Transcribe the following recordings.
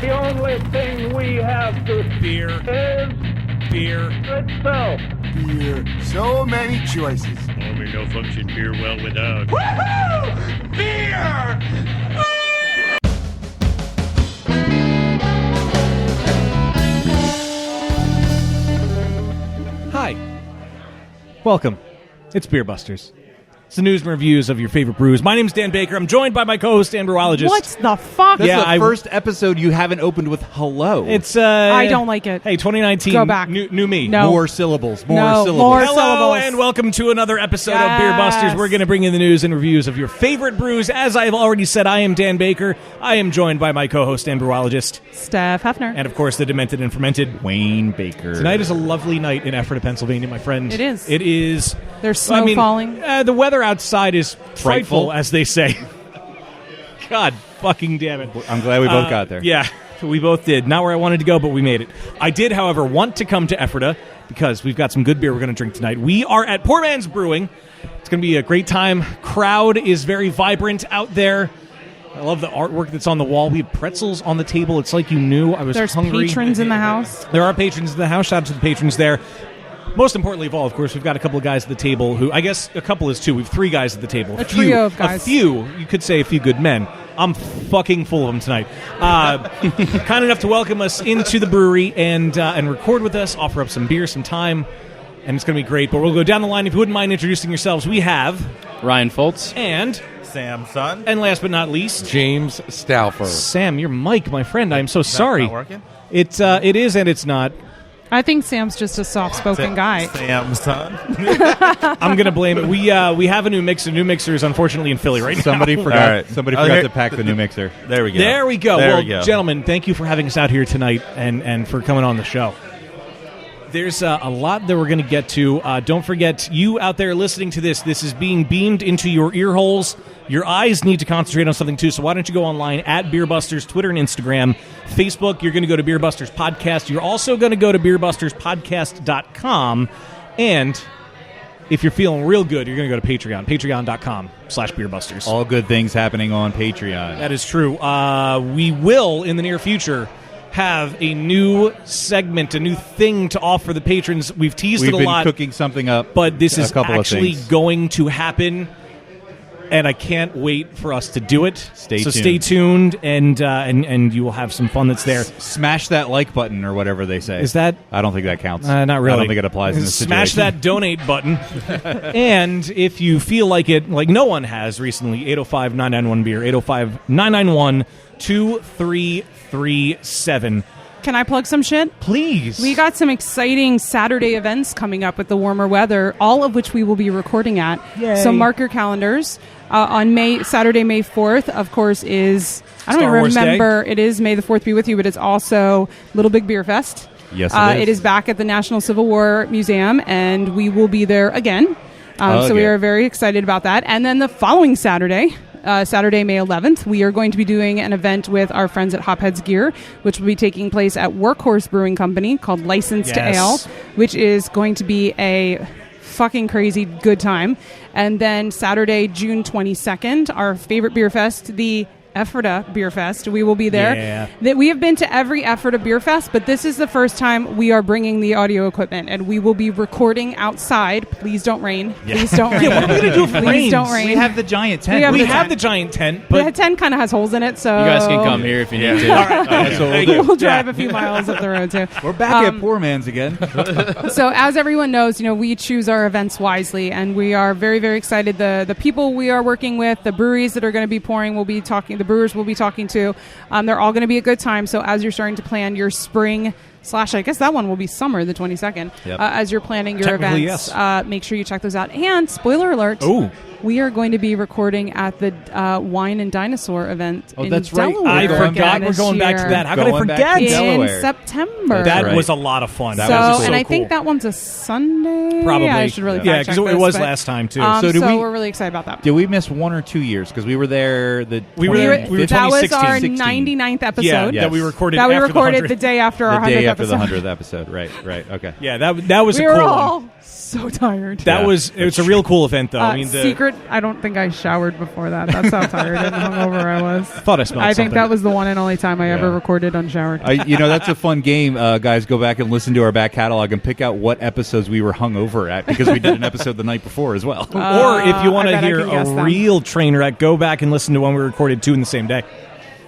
The only thing we have to Beer. is Beer. itself. Beer. So many choices. Only no function beer well without. Woohoo! Beer! Hi. Welcome. It's Beer Busters. It's the news and reviews of your favorite brews. My name's Dan Baker. I'm joined by my co-host and brewologist. What the fuck? That's the first episode you haven't opened with hello. It's I don't like it. Hey, 2019. Go back. New me. No. More syllables. More No, syllables. more Hello syllables. and welcome to another episode of Beer Busters. We're going to bring in the news and reviews of your favorite brews. As I've already said, I am Dan Baker. I am joined by my co-host and brewologist, Steph Hefner. and of course the demented and fermented Wayne Baker. Tonight is a lovely night in Ephrata, Pennsylvania, my friend. It is. It is. There's snow falling. The weather outside is frightful, Frightful. as they say. God fucking damn it. I'm glad we both got there. Yeah, we both did. Not where I wanted to go, but we made it. I did, however, want to come to Ephrata because we've got some good beer we're going to drink tonight. We are at Poor Man's Brewing. It's going to be a great time. Crowd is very vibrant out there. I love the artwork that's on the wall. We have pretzels on the table. It's like you knew I was There's hungry. patrons in the house. There are patrons in the house. Shout out to the patrons there. Most importantly of all, of course, we've got a couple of guys at the table who, I guess a couple is two. We have three guys at the table. A trio of guys. A few, you could say a few good men. I'm fucking full of them tonight. Kind enough to welcome us into the brewery and record with us, offer up some beer, some time, and it's going to be great. But we'll go down the line. If you wouldn't mind introducing yourselves, we have Ryan Foltz. and Sam Sun. and last but not least, James Stauffer. Sam, your mic, my friend. I'm so sorry. Not working? It is and it's not. I think Sam's just a soft-spoken guy. Sam Sun. I'm going to blame it. We have a new mixer. New mixer is unfortunately in Philly right now. Somebody forgot. All right. Somebody Oh, forgot here- to pack the new mixer. There we go. There we go. There Well, we go. gentlemen, thank you for having us out here tonight and for coming on the show. There's a lot that we're going to get to. Don't forget, you out there listening to this is being beamed into your ear holes. Your eyes need to concentrate on something, too, so why don't you go online at Beer Busters, Twitter and Instagram. Facebook, you're going to go to Beer Busters Podcast. You're also going to go to beerbusterspodcast.com. And if you're feeling real good, you're going to go to Patreon, patreon.com/beerbusters. All good things happening on Patreon. That is true. We will, in the near future, have a new segment, a new thing to offer the patrons. We've teased We've it a been lot, cooking something up. but this a is couple actually of things. going to happen, and I can't wait for us to do it. Stay so tuned. stay tuned, and you will have some fun that's there. Smash that like button or whatever they say. Is that? I don't think that counts. Not really. I don't think it applies in this Smash situation. that donate button. And if you feel like it, like no one has recently, 805-991-BEER, 805-991-2337. Can I plug some shit? Please. We got some exciting Saturday events coming up with the warmer weather, all of which we will be recording at. Yay. So mark your calendars. On Saturday, May 4th, of course, is, I don't Star even Wars Day. remember, it is May the 4th be with you, but it's also Little Big Beer Fest. Yes, It is back at the National Civil War Museum, and we will be there again. So we Okay. are very excited about that. And then the following Saturday, Saturday, May 11th, we are going to be doing an event with our friends at Hopheads Gear, which will be taking place at Workhorse Brewing Company called License to Yes. Ale, which is going to be a fucking crazy good time. And then Saturday, June 22nd, our favorite beer fest, the Ephrata Beer Fest. We will be there. Yeah. We have been to every Ephrata Beer Fest, but this is the first time we are bringing the audio equipment, and we will be recording outside. Please don't rain. Please don't rain. Yeah, what are we going to do if it Please rains? don't rain. We have the giant tent. We We the have tent. the giant tent, The but tent kind of has holes in it, so You guys can come here if you need to. all right, That's what we'll do. We'll drive a few miles up the road too. We're back at Poor Man's again. So as everyone knows, we choose our events wisely, and we are very, very excited. The people we are working with, the breweries that are going to be pouring, will be talking. The brewers will be talking to. They're all going to be a good time. So as you're starting to plan your spring / I guess that one will be summer, the 22nd. Yep. As you're planning your Technically, events, yes. make sure you check those out. And spoiler alert. Ooh. We are going to be recording at the Wine and Dinosaur event Oh, in that's right. Delaware. I We're going forgot again we're this going back to year. that. How could I Going back forget? to In Delaware. September. That Right. was a lot of fun. So, That was so and I cool. think that one's a Sunday. Probably. I should really Yeah, fact check because it this, was but, last time, too. So, So did we- we're really excited about that. Did we miss 1 or 2 years? Because we were there the We were there- 2015, that was our 16. 99th episode. yeah, Yes. that we recorded That we after recorded the the 100th. day after our The day 100th after the episode. 100th episode. Right. Okay. Yeah, that was We a were cool one. all so tired. It's a real cool event, though. I mean, secret. I don't think I showered before that. That's how tired and hungover I was. thought I smelled I think something. that was the one and only time I ever recorded unshowered. That's a fun game. Guys, go back and listen to our back catalog and pick out what episodes we were hungover at because we did an episode the night before as well. Or if you want I to bet I hear can guess a them. real train wreck, go back and listen to one we recorded 2 in the same day.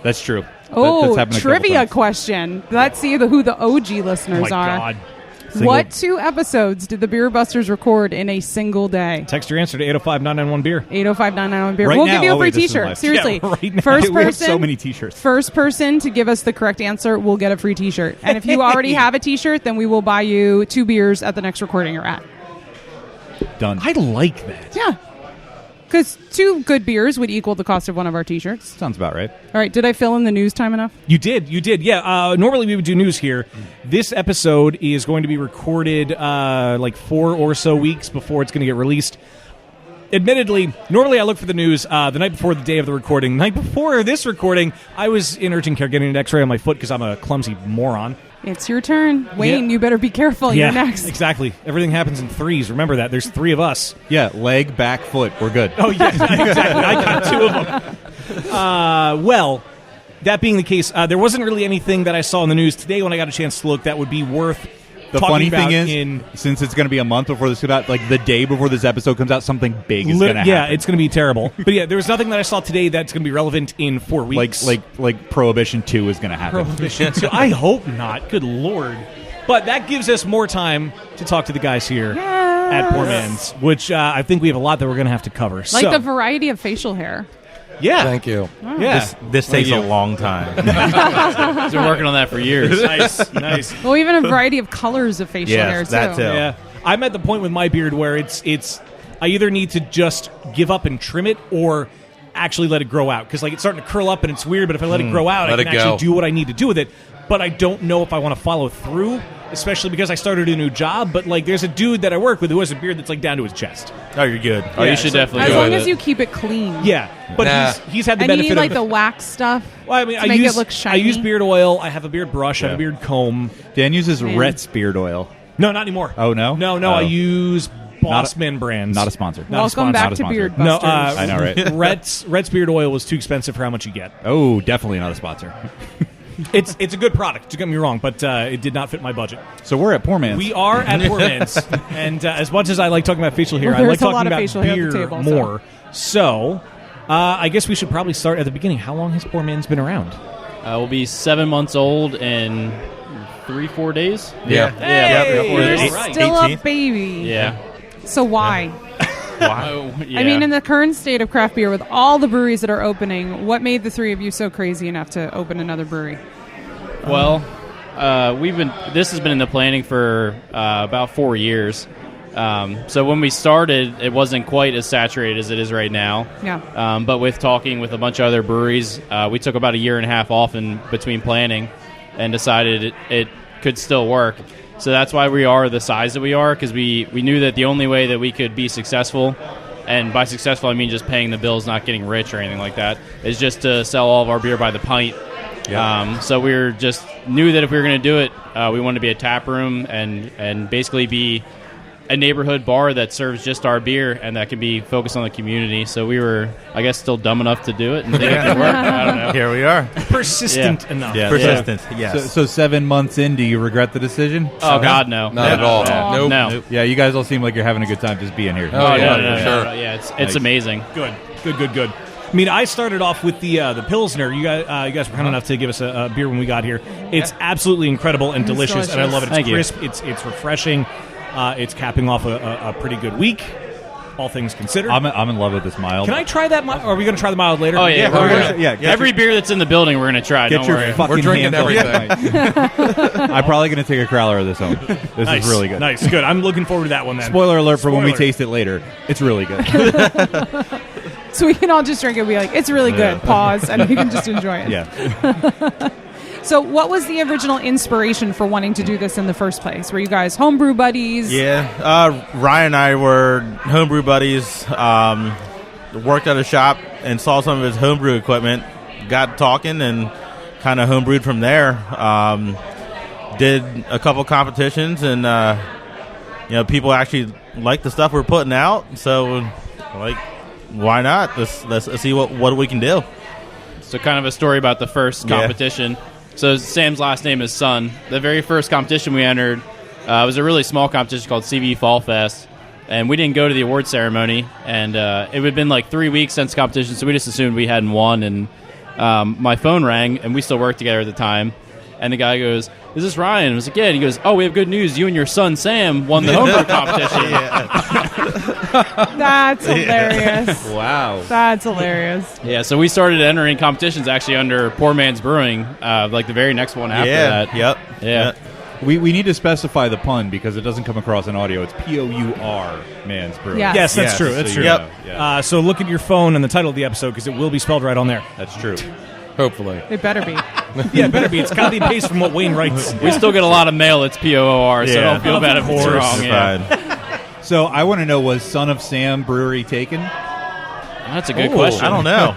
That's true. Oh, That's happened a couple trivia times. question. Let's see who the OG listeners Oh my are. God. What 2 episodes did the Beer Busters record in a single day? Text your answer to 805-991-BEER. 805-991 beer. Right We'll now? give you a Oh, free wait, this is T-shirt. live. Seriously, Yeah, right now. first We have person. so many T-shirts. First person to give us the correct answer will get a free T-shirt. And if you already have a T-shirt, then we will buy you 2 beers at the next recording you're at. Done. I like that. Yeah, because 2 good beers would equal the cost of one of our T-shirts. Sounds about right. All right, did I fill in the news time enough? You did. Yeah. Normally we would do news here. This episode is going to be recorded like 4 or so weeks before it's going to get released. Admittedly, normally I look for the news the night before the day of the recording. The night before this recording, I was in urgent care getting an x-ray on my foot because I'm a clumsy moron. It's your turn. Wayne, Yeah. you better be careful. You're next. Exactly. Everything happens in 3s. Remember that. There's 3 of us. Yeah, leg, back, foot. We're good. Oh, yeah, exactly. I got 2 of them. Well, that being the case, there wasn't really anything that I saw in the news today when I got a chance to look that would be worth The talking funny about thing is, since it's going to be a month before this comes out, like the day before this episode comes out, something big is going to Yeah, happen. it's going to be terrible. But yeah, there was nothing that I saw today that's going to be relevant in 4 weeks. like Prohibition 2 is going to happen. Prohibition. So I hope not. Good Lord. But that gives us more time to talk to the guys here at Poor Man's, which I think we have a lot that we're going to have to cover. Like so, the variety of facial hair. yeah. Thank you. Yeah. This takes a long time. He's been working on that for years. Nice. Well, even a variety of colors of facial Yes, hair, too. that too. Yeah. I'm at the point with my beard where it's I either need to just give up and trim it or actually let it grow out because like it's starting to curl up and it's weird, but if I let it grow out, I let can it actually go. do what I need to do with it. But I don't know if I want to follow through, especially because I started a new job. But like, there's a dude that I work with who has a beard that's like down to his chest. Oh, you're good. Oh, Yeah, you should so- definitely As go long with as it. you keep it clean. Yeah, but Nah. he's had the And you benefit need, like, of the wax stuff Well, I mean, to I make use it look I shiny. use beard oil. I have a beard brush. I have a Yeah. beard comb. Dan uses Man. Rhett's beard oil. No, not anymore. Oh, no? no. Oh. I use Bossman brands. Not a sponsor. Not a Welcome sponsor. back Not a to sponsor. Beard No, Busters. I know, right? Rhett's beard oil was too expensive for how much you get. Oh, definitely not a sponsor. It's a good product. Don't get me wrong, but it did not fit my budget. So we're at Poor Man's. We are at Poor Man's, and as much as I like talking about facial hair, Well, I like there's a talking lot of about facial hair at the beer table, so. more. So, I guess we should probably start at the beginning. How long has Poor Man's been around? We'll be 7 months old in 3-4 days. Yeah. Yeah, Hey! 3 or 4 You're days. right. still 18th? a baby. Yeah. So why? Oh, yeah. I mean, in the current state of craft beer, with all the breweries that are opening, what made the 3 of you so crazy enough to open another brewery? Well, this has been in the planning for about 4 years. So when we started, it wasn't quite as saturated as it is right now. Yeah. But with talking with a bunch of other breweries, we took about a year and a half off in between planning and decided it could still work. So that's why we are the size that we are, because we knew that the only way that we could be successful, and by successful I mean just paying the bills, not getting rich or anything like that, is just to sell all of our beer by the pint. So we just knew that if we were going to do it, we wanted to be a tap room and basically be a neighborhood bar that serves just our beer and that can be focused on the community. So we were, I guess, still dumb enough to do it and think it could work. I don't know. Here we are. Persistent enough. Yeah. Persistent. Yes. So 7 months in, do you regret the decision? Oh, God, no. Not at all. No. Nope. No. Yeah, you guys all seem like you're having a good time just being here. Oh, Oh, yeah, no. for sure. Yeah, it's Nice. amazing. Good. I mean, I started off with the Pilsner. You guys were kind enough to give us a beer when we got here. It's absolutely incredible and delicious, and I love it. It's Thank you. crisp. It's refreshing. It's capping off a pretty good week, all things considered. I'm in love with this mild. Can I try that mild? Are we going to try the mild later? Oh, yeah. we're we're gonna- gonna- yeah, get every beer that's in the building, we're going to try. Get Don't your worry. fucking We're drinking hands off everything. that. I'm probably going to take a crowler of this home. This Nice. is really good. Nice. Good. I'm looking forward to that one then. Spoiler alert for when we Spoiler. taste it later. It's really good. So we can all just drink it and be like, it's really good. Pause, and we can just enjoy it. Yeah. So what was the original inspiration for wanting to do this in the first place? Were you guys homebrew buddies? Yeah, Ryan and I were homebrew buddies. Worked at a shop and saw some of his homebrew equipment. Got talking and kind of homebrewed from there. did a couple competitions, and people actually like the stuff we're putting out. So, like, why not? Let's see what we can do. So, kind of a story about the first competition. So, Sam's last name is Sun. The very first competition we entered was a really small competition called CV Fall Fest. And we didn't go to the award ceremony. And it had been like 3 weeks since competition, so we just assumed we hadn't won. And my phone rang, and we still worked together at the time. And the guy goes, "Is this Ryan?" I was like, "Yeah." And he goes, "Oh, we have good news. You and your son, Sam, won the homebrew competition." That's hilarious. Wow. That's hilarious. Yeah, so we started entering competitions actually under Poor Man's Brewing, like the very next one after that. Yep. Yeah. We need to specify the pun because it doesn't come across in audio. It's POUR, Man's Brewing. Yes. Yes, that's true. That's So true. you Yep. know, yeah. So look at your phone and the title of the episode because it will be spelled right on there. That's true. Hopefully. It better be. Yeah, it better be. It's copy and paste from what Wayne writes. We still get a lot of mail that's POOR, so Yeah. don't feel bad if it's Of course. wrong. Yeah. Fine. So I want to know, was Son of Sam Brewery taken? That's a good question. I don't know.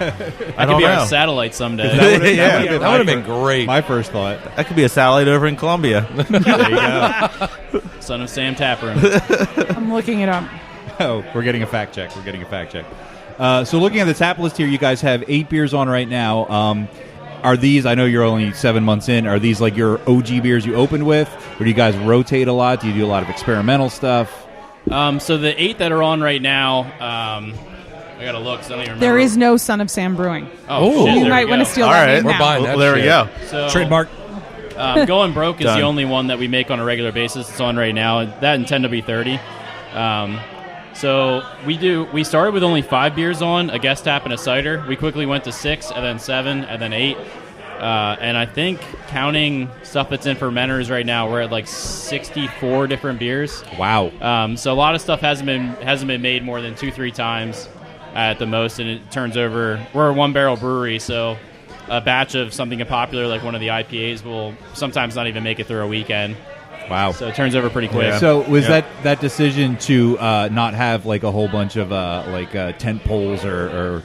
I could be our satellite someday. That would've- That would have been great. My first thought. That could be a satellite over in Columbia. There you go. Son of Sam Taproom. I'm looking it up. Oh, we're getting a fact check. So looking at the tap list here, you guys have 8 beers on right now. Are these, I know you're only 7 months in, are these like your OG beers you opened with? Or do you guys rotate a lot? Do you do a lot of experimental stuff? So the 8 that are on right now, I got to look, 'cause I don't even remember. There is no Son of Sam Brewing. Oh, shit, You there might we want to go. steal All that right. name We're now. buying that Well, there we shit. go. So, Trademark. Going Broke is Done. the only one that we make on a regular basis. It's on right now. That and 10 to be 30. So we started with only 5 beers on, a guest tap and a cider. We quickly went to 6, and then 7, and then 8. And I think counting stuff that's in fermenters right now, we're at like 64 different beers. Wow. So a lot of stuff hasn't been made more than 2-3 times at the most, and it turns over. We're a 1-barrel brewery, so a batch of something popular like one of the IPAs will sometimes not even make it through a weekend. Wow. So it turns over pretty quick. Yeah. So was that decision to not have like a whole bunch of tent poles or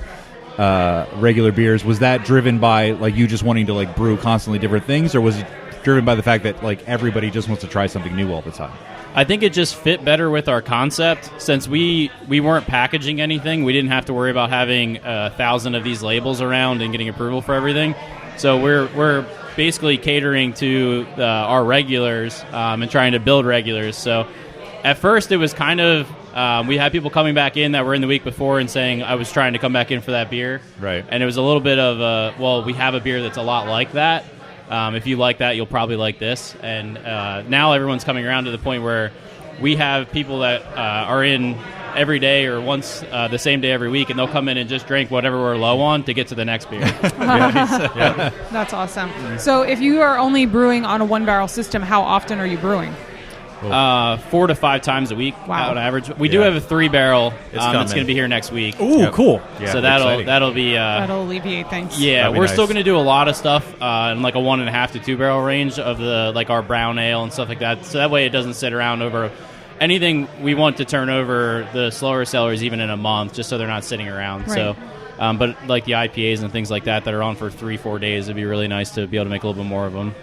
regular beers, was that driven by like you just wanting to like brew constantly different things, or was it driven by the fact that like everybody just wants to try something new all the time? I think it just fit better with our concept. Since we weren't packaging anything, we didn't have to worry about having 1,000 of these labels around and getting approval for everything. So we're basically catering to our regulars and trying to build regulars. So at first it was kind of we had people coming back in that were in the week before and saying I was trying to come back in for that beer. Right. And it was a little bit of well, we have a beer that's a lot like that. If you like that, you'll probably like this. And now everyone's coming around to the point where we have people that are in every day or once the same day every week, and they'll come in and just drink whatever we're low on to get to the next beer. That's awesome. So if you are only brewing on a 1-barrel system, how often are you brewing? 4 to 5 times a week Wow. on average. We do have a It's 3-barrel that's coming. going to be here next week. Ooh, cool. Yeah, So exciting. that'll be That'll alleviate things. yeah. That'd be We're nice. still going to do a lot of stuff in like a 1.5 to 2-barrel range of the like our brown ale and stuff like that. So that way it doesn't sit around over anything. We want to turn over the slower sellers even in a month, just so they're not sitting around. Right. So. But like the IPAs and things like that are on for 3-4 days, it'd be really nice to be able to make a little bit more of them.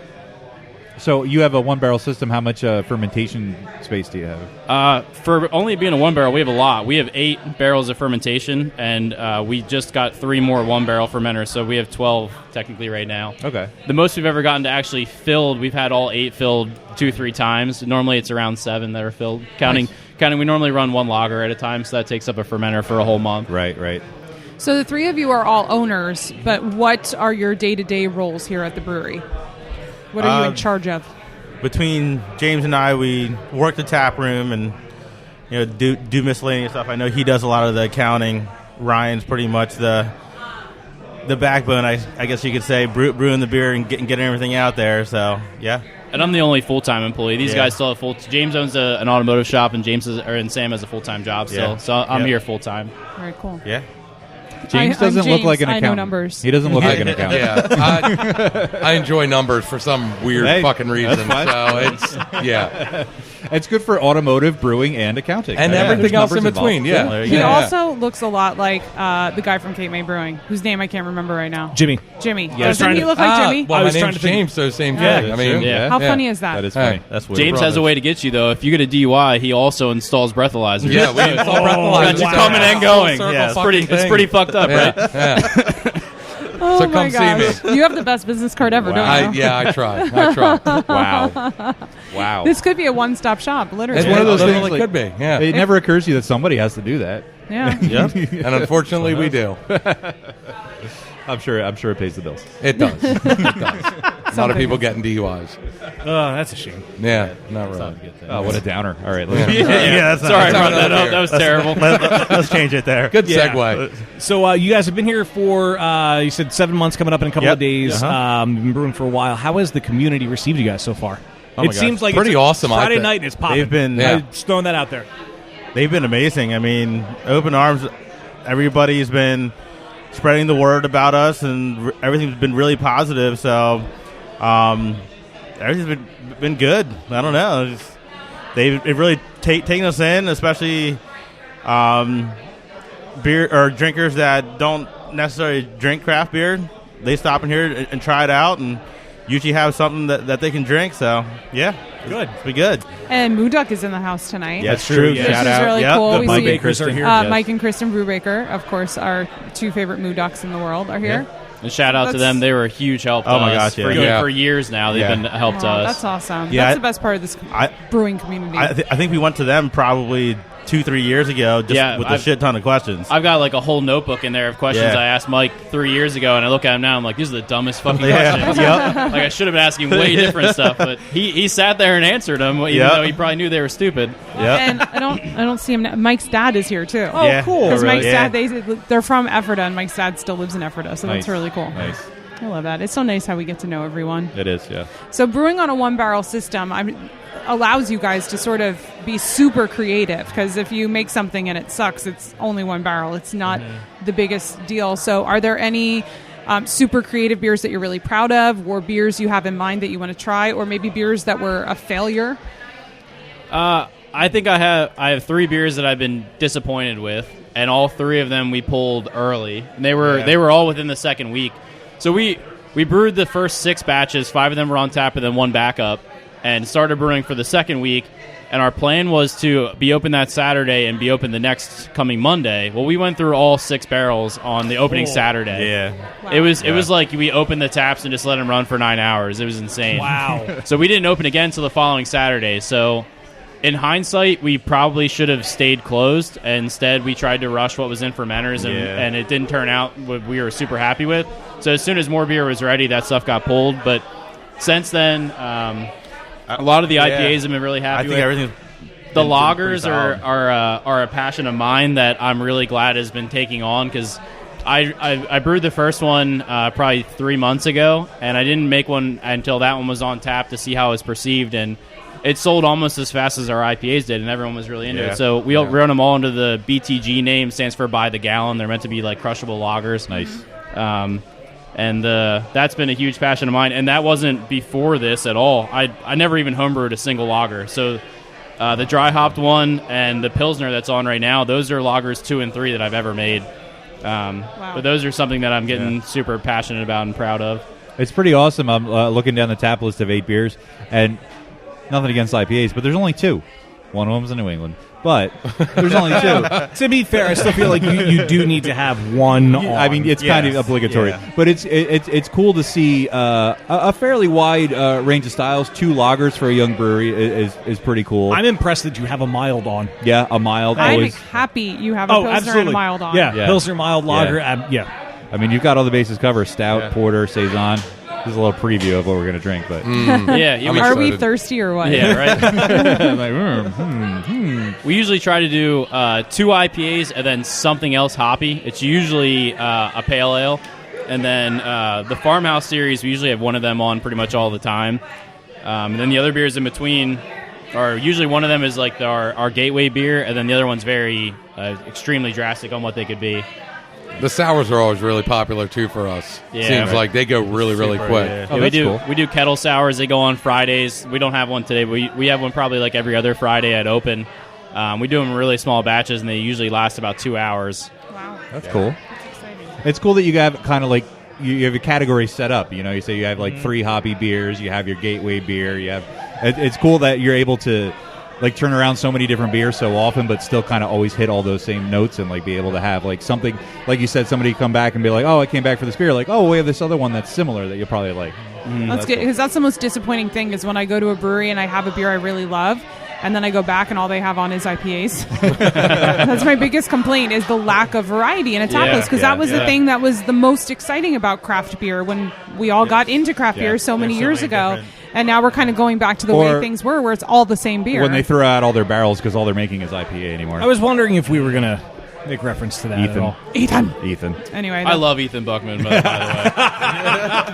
So you have a 1-barrel system. How much fermentation space do you have? For only being a 1-barrel, we have a lot. We have 8 barrels of fermentation, and we just got 3 more 1-barrel fermenters, so we have 12 technically right now. Okay. The most we've ever gotten to actually filled, we've had all 8 filled 2-3 times. Normally it's around 7 that are filled. Counting, we normally run 1 lager at a time, so that takes up a fermenter for a whole month. Right. So the 3 of you are all owners, but what are your day-to-day roles here at the brewery? What are you in charge of? Between James and I, we work the tap room and do miscellaneous stuff. I know he does a lot of the accounting. Ryan's pretty much the backbone, I guess you could say, brewing the beer and getting everything out there. So yeah. And I'm the only full-time employee. These Yeah. guys still have James owns an automotive shop, and and Sam has a full-time job still. Yeah. So I'm Yeah. here full-time. Very cool. Yeah. James I'm doesn't look like an James. I accountant. know numbers. He doesn't look like an accountant. Yeah, I enjoy numbers for some weird Hey, fucking reason. that's fine. So it's It's good for automotive, brewing, and accounting. And Yeah, everything there's else in numbers between, involved. yeah. He also looks a lot like the guy from Cape May Brewing, whose name I can't remember right now. Jimmy. Jimmy. I was Doesn't trying he to- look like Jimmy? Well, I my was trying name's to think- James, so same Yeah. thing. I mean, Yeah. How funny is that? That is Hey. funny. That's weird. James has a way to get you though. If you get a DUI, he also installs breathalyzers. Yeah, we install breathalyzers. Got you coming and going. Full circle Yeah, fucking It's thing. pretty fucked up, right? Yeah. Oh So my come see gosh. me. You have the best business card ever, don't you? I try. Wow. This could be a one-stop shop, literally. It's one of those It things. really like- could be. Yeah. It never occurs to you that somebody has to do that. Yeah. Yep. And unfortunately, we do. I'm sure it pays the bills. It does. It does. A lot of people getting DUIs. Oh, that's a shame. Yeah, not really. Oh, what a downer. All right. Let's Yeah, that's Sorry, I not, brought that up. That was terrible. let's change it there. Good Yeah. segue. So you guys have been here for, you said 7 months, coming up in a couple Yep. of days. Uh-huh. Been brewing for a while. How has the community received you guys so far? Oh my It gosh. seems like Pretty it's awesome, I Friday think. night and it's popping. They've been Yeah. I'm just throwing that out there. they've been amazing. I mean, open arms. Everybody's been spreading the word about us, and everything's been really positive. So, everything's been good. I don't know. They've really taken us in, especially beer or drinkers that don't necessarily drink craft beer. They stop in here and try it out, and usually have something that they can drink. So, yeah, Good. it's been good. And Moo Duck is in the house tonight. Yeah, it's true. Yeah. Which Shout is out. really Yep. cool. The We My see- bakers are here. Mike and Kristen Brubaker, of course, our two favorite Moo Ducks in the world, are here. And shout out to That's- them. They were a huge help to Oh my us. gosh, yeah. For, Yeah. for years now, they've Yeah. been helped Oh, us. that's awesome. Yeah, That's I- the best part of this I- brewing community. I think we went to them probably 2-3 years ago, just Yeah, with a I've- shit ton of questions. I've got like a whole notebook in there of questions Yeah. I asked Mike 3 years ago, and I look at him now. I'm like, these are the dumbest fucking Yeah. questions. Yep. Like I should have been asking way different stuff, but he sat there and answered them, even Yep. though he probably knew they were stupid. Yep. And I don't see him now. Mike's dad is here too. Oh, Yeah. cool. Because Mike's Yeah. dad, they're from Ephrata, and Mike's dad still lives in Ephrata, so Nice. that's really cool. Nice. I love that. It's so nice how we get to know everyone. It is, yeah. So brewing on a one-barrel system allows you guys to sort of be super creative, because if you make something and it sucks, it's only one barrel. It's not the biggest deal. So are there any super creative beers that you're really proud of, or beers you have in mind that you want to try, or maybe beers that were a failure? I think I have 3 beers that I've been disappointed with, and all 3 of them we pulled early. And they were all within the second week. So we brewed the first 6 batches. 5 of them were on tap, and then 1 backup, and started brewing for the second week. And our plan was to be open that Saturday and be open the next coming Monday. Well, we went through all 6 barrels on the opening Saturday. Yeah. Wow. It was like we opened the taps and just let them run for 9 hours. It was insane. Wow. So we didn't open again until the following Saturday. So in hindsight, we probably should have stayed closed. Instead, we tried to rush what was in fermenters, and it didn't turn out what we were super happy with. So as soon as more beer was ready, that stuff got pulled. But since then, a lot of the IPAs have been really happy I think with. everything's The been lagers pretty solid. are a passion of mine that I'm really glad has been taking on, because I brewed the first one probably 3 months ago, and I didn't make one until that one was on tap to see how it was perceived, and it sold almost as fast as our IPAs did, and everyone was really into Yeah. it. So we run them all under the BTG name, stands for by the gallon. They're meant to be like crushable lagers. Nice. And that's been a huge passion of mine, and that wasn't before this at all. I never even homebrewed a single lager. So the dry hopped one and the Pilsner that's on right now, those are lagers 2 and 3 that I've ever made. But those are something that I'm getting super passionate about and proud of. It's pretty awesome. I'm looking down the tap list of 8 beers, and nothing against IPAs, but there's only 2. One of them's in New England. But there's only 2. To be fair, I still feel like you do need to have one on. I mean, it's kind of Yes. obligatory, Yeah. but it's cool to see a fairly wide range of styles. 2 lagers for a young brewery is pretty cool. I'm impressed that you have a mild on. Yeah, a mild. I'm Always. happy you have a Oh, Pilsner absolutely. and a mild on. Yeah, Yeah. Pilsner mild lager. Yeah. I mean, you've got all the bases covered: stout, Yeah. porter, saison. This is a little preview of what we're going to drink, but Yeah, you I'm Are we excited. thirsty or what? yeah, right. I'm like, We usually try to do 2 IPAs and then something else hoppy. It's usually a pale ale. And then the Farmhouse series, we usually have one of them on pretty much all the time. And then the other beers in between are usually one of them is like our gateway beer, and then the other one's very extremely drastic on what they could be. The sours are always really popular too for us. Yeah, Seems right. like they go really quick. Yeah. Yeah, we do kettle sours. They go on Fridays. We don't have one today. But we have one probably like every other Friday at Open. We do them in really small batches, and they usually last about 2 hours. Wow. That's cool. That's exciting. It's cool that you have kind of like you have a category set up. You know, you say you have like 3 hoppy beers. You have your gateway beer. You have. It's cool that you're able to like turn around so many different beers so often, but still kind of always hit all those same notes and like be able to have like something like you said, somebody come back and be like, oh, I came back for this beer. Like, oh, we have this other one that's similar that you'll probably like. That's good, because that's the most disappointing thing is when I go to a brewery and I have a beer I really love, and then I go back and all they have on is IPAs. That's my biggest complaint is the lack of variety in a tap list, because that was the thing that was the most exciting about craft beer when we all got into craft beer so many years ago. And now we're kind of going back to the way things were, where it's all the same beer. When they throw out all their barrels because all they're making is IPA anymore. I was wondering if we were going to make reference to that at all. Ethan. Anyway, I love Ethan Buckman, by the way.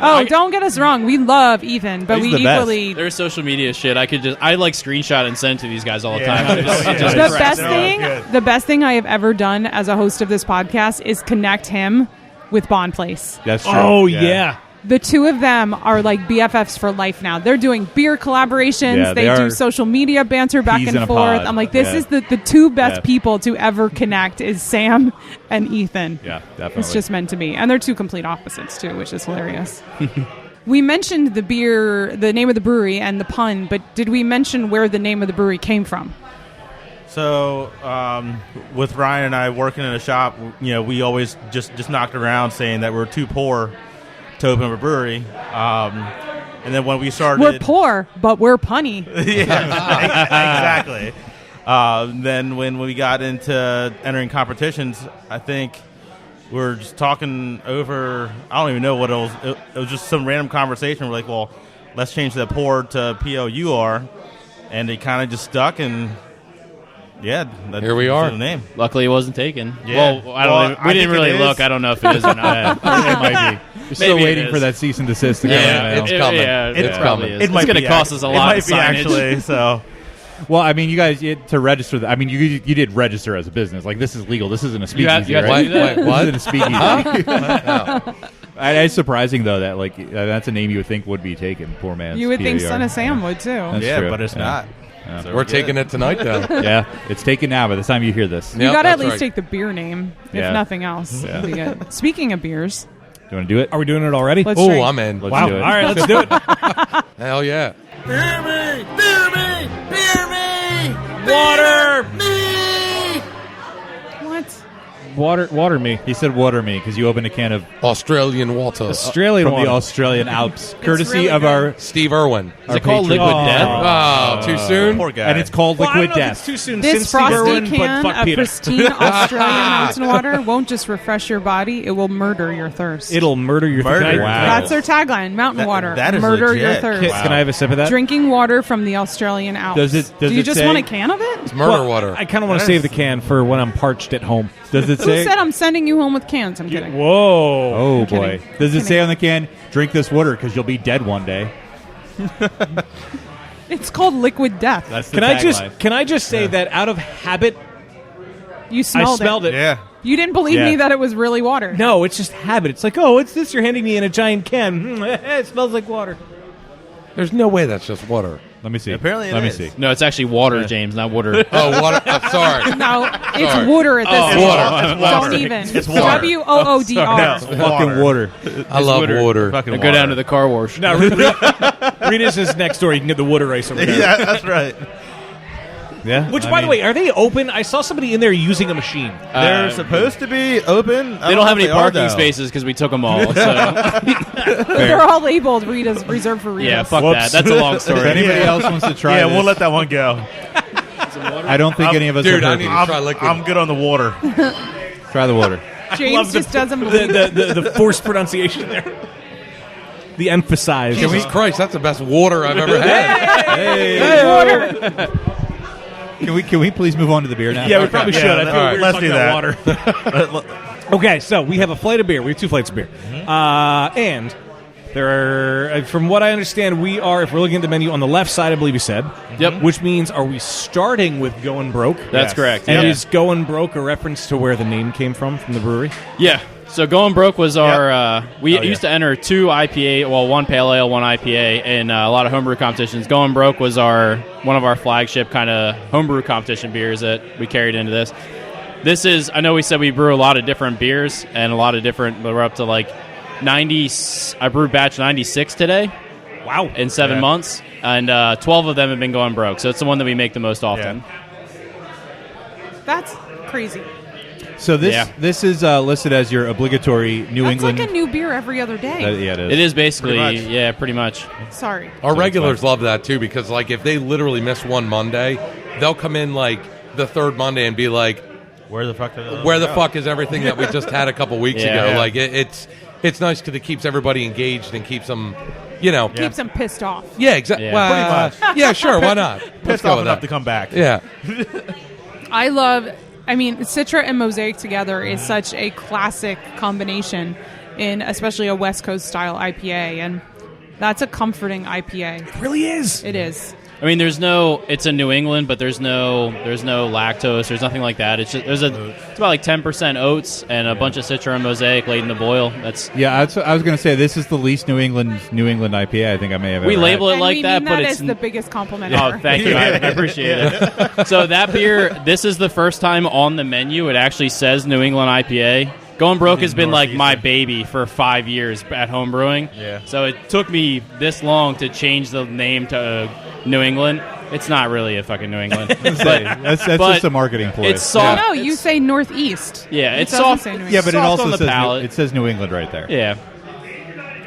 Oh, don't get us wrong. We love Ethan, but He's we the best. equally... Their social media shit, I like screenshot and send to these guys all the time. It just The cracks best me up. the best thing I have ever done as a host of this podcast is connect him with Bond Place. That's true. Oh, yeah. The two of them are like BFFs for life now. They're doing beer collaborations. Yeah, they they do are social media banter back peas and in a forth. pod. I'm like, this Yeah. is the two best Yeah. people to ever connect is Sam and Ethan. Yeah, definitely. It's just meant to be. And they're two complete opposites, too, which is hilarious. We mentioned the beer, the name of the brewery and the pun, but did we mention where the name of the brewery came from? So, with Ryan and I working in a shop, we always just knocked around saying that we're too poor to open up a brewery. And then when we started... We're poor, but we're punny. Yeah, exactly. Then when we got into entering competitions, I think we were just talking over, I don't even know what it was. It was just some random conversation. We're like, well, let's change the pour to P-O-U-R. And it kind of just stuck, and yeah, Here we are. The name. Luckily, it wasn't taken. Yeah. Well, we didn't think really it look. is. I don't know if it is or not. it might be. You're still Maybe it waiting is. for that cease and desist to come Yeah, out. it's coming. Yeah, It's probably coming. is. It's going to be cost us a lot of It might be signage. actually, so... Well, I mean, you guys to register. You did register as a business. Like this is legal. This isn't a speakeasy, you have to right? do that? Wait, what? This isn't a speakeasy. It's surprising though that like that's a name you would think would be taken. Poor man's. You would think PAR. Son of Sam would, too. That's yeah, true. but it's Yeah. not. Yeah. So We're taking it tonight, though. Yeah, it's taken now. By the time you hear this, You Yep, got to at that's least right. take the beer name, if Yeah. nothing else. Yeah. That'd be good. Speaking of beers, do you want to do it? Are we doing it already? let's Oh, drink. I'm in. Let's Wow. do it. All right, let's do it. Hell yeah. Water! What? Water me. He said water me because you opened a can of Australian water. Australian from water. the Australian Alps, courtesy really of good. our. Steve Irwin. Is it called patron. Liquid Death? Oh, too soon? Poor guy. And it's called Well, I don't Liquid know if Death. it's too soon This since Steve frosty Irwin, can but fuck of Peter. pristine Australian mountain water won't just refresh your body; it will murder your thirst. It'll murder your Murder. thirst. Wow. That's their tagline: mountain That- water, that is murder your legit. thirst. Can I have a sip of that? Drinking water from the Australian Alps. Does Do you it just say- want a can of it? It's murder water. I kind of want to save the can for when I'm parched at home. Does it Who say? said I'm sending you home with cans? I'm kidding. Whoa. Oh I'm boy! kidding. Does it say Kidding. on the can? Drink this water because you'll be dead one day. It's called Liquid Death. That's the Can tagline. I just say that out of habit, You I smelled smelled it. Yeah. You didn't believe Yeah. me that it was really water. No, it's just habit. It's like, oh, what's this you're handing me in a giant can? It smells like water. There's no way that's just water. Let me see. Apparently it Let is. me see. No, it's actually water, James, not water. Oh, water. I'm sorry. No, it's Sorry. water at this Oh, point. water. It's water. Don't even. It's water. WOODR. Fucking water. I love water. Fucking Go down to the car wash. No, Rita's is next door. You can get the water ice over there. Yeah, that's right. Yeah. Which, I by the mean, way, are they open? I saw somebody in there using a machine. They're supposed to be open. They don't have any parking spaces because we took them all. So. They're all labeled Rita's, reserved for Rita's. Yeah, fuck Whoops. that. That's a long if story. anybody else wants to try Yeah, this, we'll let that one go. I don't think any of us Dude, have I heard need these. to try liquid. I'm good on the water. Try the water. James just doesn't believe The forced pronunciation there. The emphasize. Jesus Christ, that's the best water I've ever had. water. Can we please move on to the beer now? Yeah, we probably Yeah, should. I all feel right, weird let's talking do about water. Okay, so we have a flight of beer. We have 2 flights of beer. And there are, from what I understand, we are, if we're looking at the menu on the left side, I believe you said. Yep. Which means, are we starting with Going Broke? That's correct. And yeah. is Going Broke a reference to where the name came from the brewery? Yeah. So Going Broke was our we used to enter 2 IPA, well, 1 pale ale, 1 IPA in a lot of homebrew competitions. Going Broke was one of our flagship kind of homebrew competition beers that we carried into this. This is, I know we said we brew a lot of different beers and a lot of different, but we're up to like 90. I brewed batch 96 today. Wow. In 7 months, and 12 of them have been Going Broke. So it's the one that we make the most often. That's crazy. So this is listed as your obligatory New England. That's like a new beer every other day. Yeah, it is. It is basically, pretty much. Sorry. Our regulars love that too, because like if they literally miss one Monday, they'll come in like the third Monday and be like, Where the fuck is everything that we just had a couple weeks ago? Yeah. Like it's nice because it keeps everybody engaged and keeps them, keeps them pissed off. Yeah, exactly. Yeah. Well, Pretty much. Yeah, sure. Why not? Pissed off enough to come back. Yeah. I mean, Citra and Mosaic together is such a classic combination in especially a West Coast style IPA, and that's a comforting IPA. It really is. It is. I mean, it's in New England, but there's no lactose. There's nothing like that. It's about like 10% oats and a bunch of Citra and Mosaic laid in the boil. I was going to say this is the least New England IPA I think I may have ever We label had. it like that, but it's it's the biggest compliment Oh, ever. thank you. I appreciate it. So that beer, this is the first time on the menu it actually says New England IPA. Going Broke has been like my baby for 5 years at home brewing. Yeah. So it took me this long to change the name to New England. It's not really a fucking New England. That's but just a marketing play. It's soft. No, you say Northeast. Yeah, it's doesn't soft. say New England. Yeah, but it soft also on the says palate. it says New England right there. Yeah.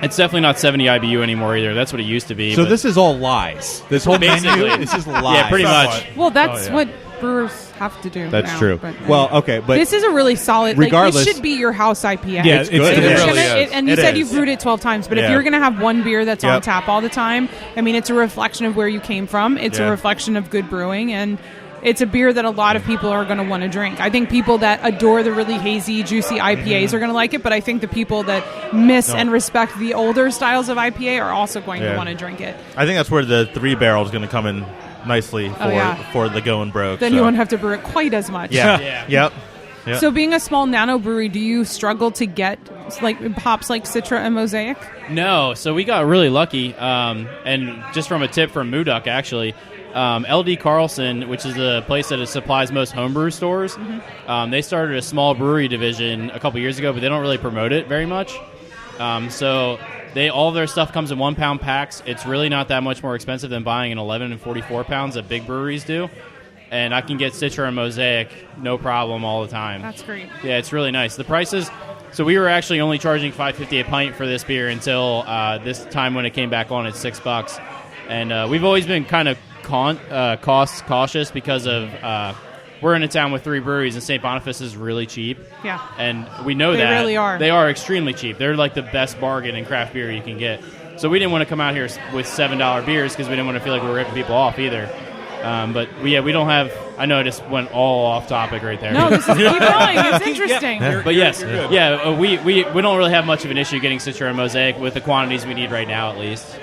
It's definitely not 70 IBU anymore either. That's what it used to be. So but this is all lies. This whole Basically. menu, this is lies. Yeah, pretty much. Well, that's what brewers have to do. That's now, true. but, Well, okay, but this is a really solid. regardless- this should be your house IPA. Yeah, It's it's good. good. If It you're really gonna- is. and you It said is. you've brewed it 12 times, but if Yeah. you're going to have one beer that's on Yep. tap all the time, I mean, it's a reflection of where you came from. It's a Yeah. reflection of good brewing, and it's a beer that a lot of people are going to want to drink. I think people that adore the really hazy, juicy IPAs are going to like it, but I think the people that miss and respect the older styles of IPA are also going to Yeah. want to drink it. I think that's where the 3 barrel is going to come in nicely yeah. for the Going Broke. Then so. you won't have to brew it quite as much. Yeah. Yep. Yep. So being a small nano brewery, do you struggle to get like hops like Citra and Mosaic? No, so we got really lucky, and just from a tip from Mooduk, actually, LD Carlson, which is the place that supplies most homebrew stores, they started a small brewery division a couple years ago, but they don't really promote it very much. So all their stuff comes in 1 pound packs. It's really not that much more expensive than buying an 11 and 44 pounds that big breweries do. And I can get Citra and Mosaic no problem all the time. That's great. Yeah, it's really nice. The prices. So we were actually only charging $5.50 a pint for this beer until this time when it came back on at $6. And we've always been kind of cost cautious because of we're in a town with 3 breweries, and St. Boniface is really cheap. Yeah. And we know They that. really are. They are extremely cheap. They're like the best bargain in craft beer you can get. So we didn't want to come out here with $7 beers because we didn't want to feel like we were ripping people off either. But we don't have. I know I just went all off topic right there. No, this is keep going. It's interesting. But yes, we don't really have much of an issue getting Citra and Mosaic with the quantities we need right now, at least.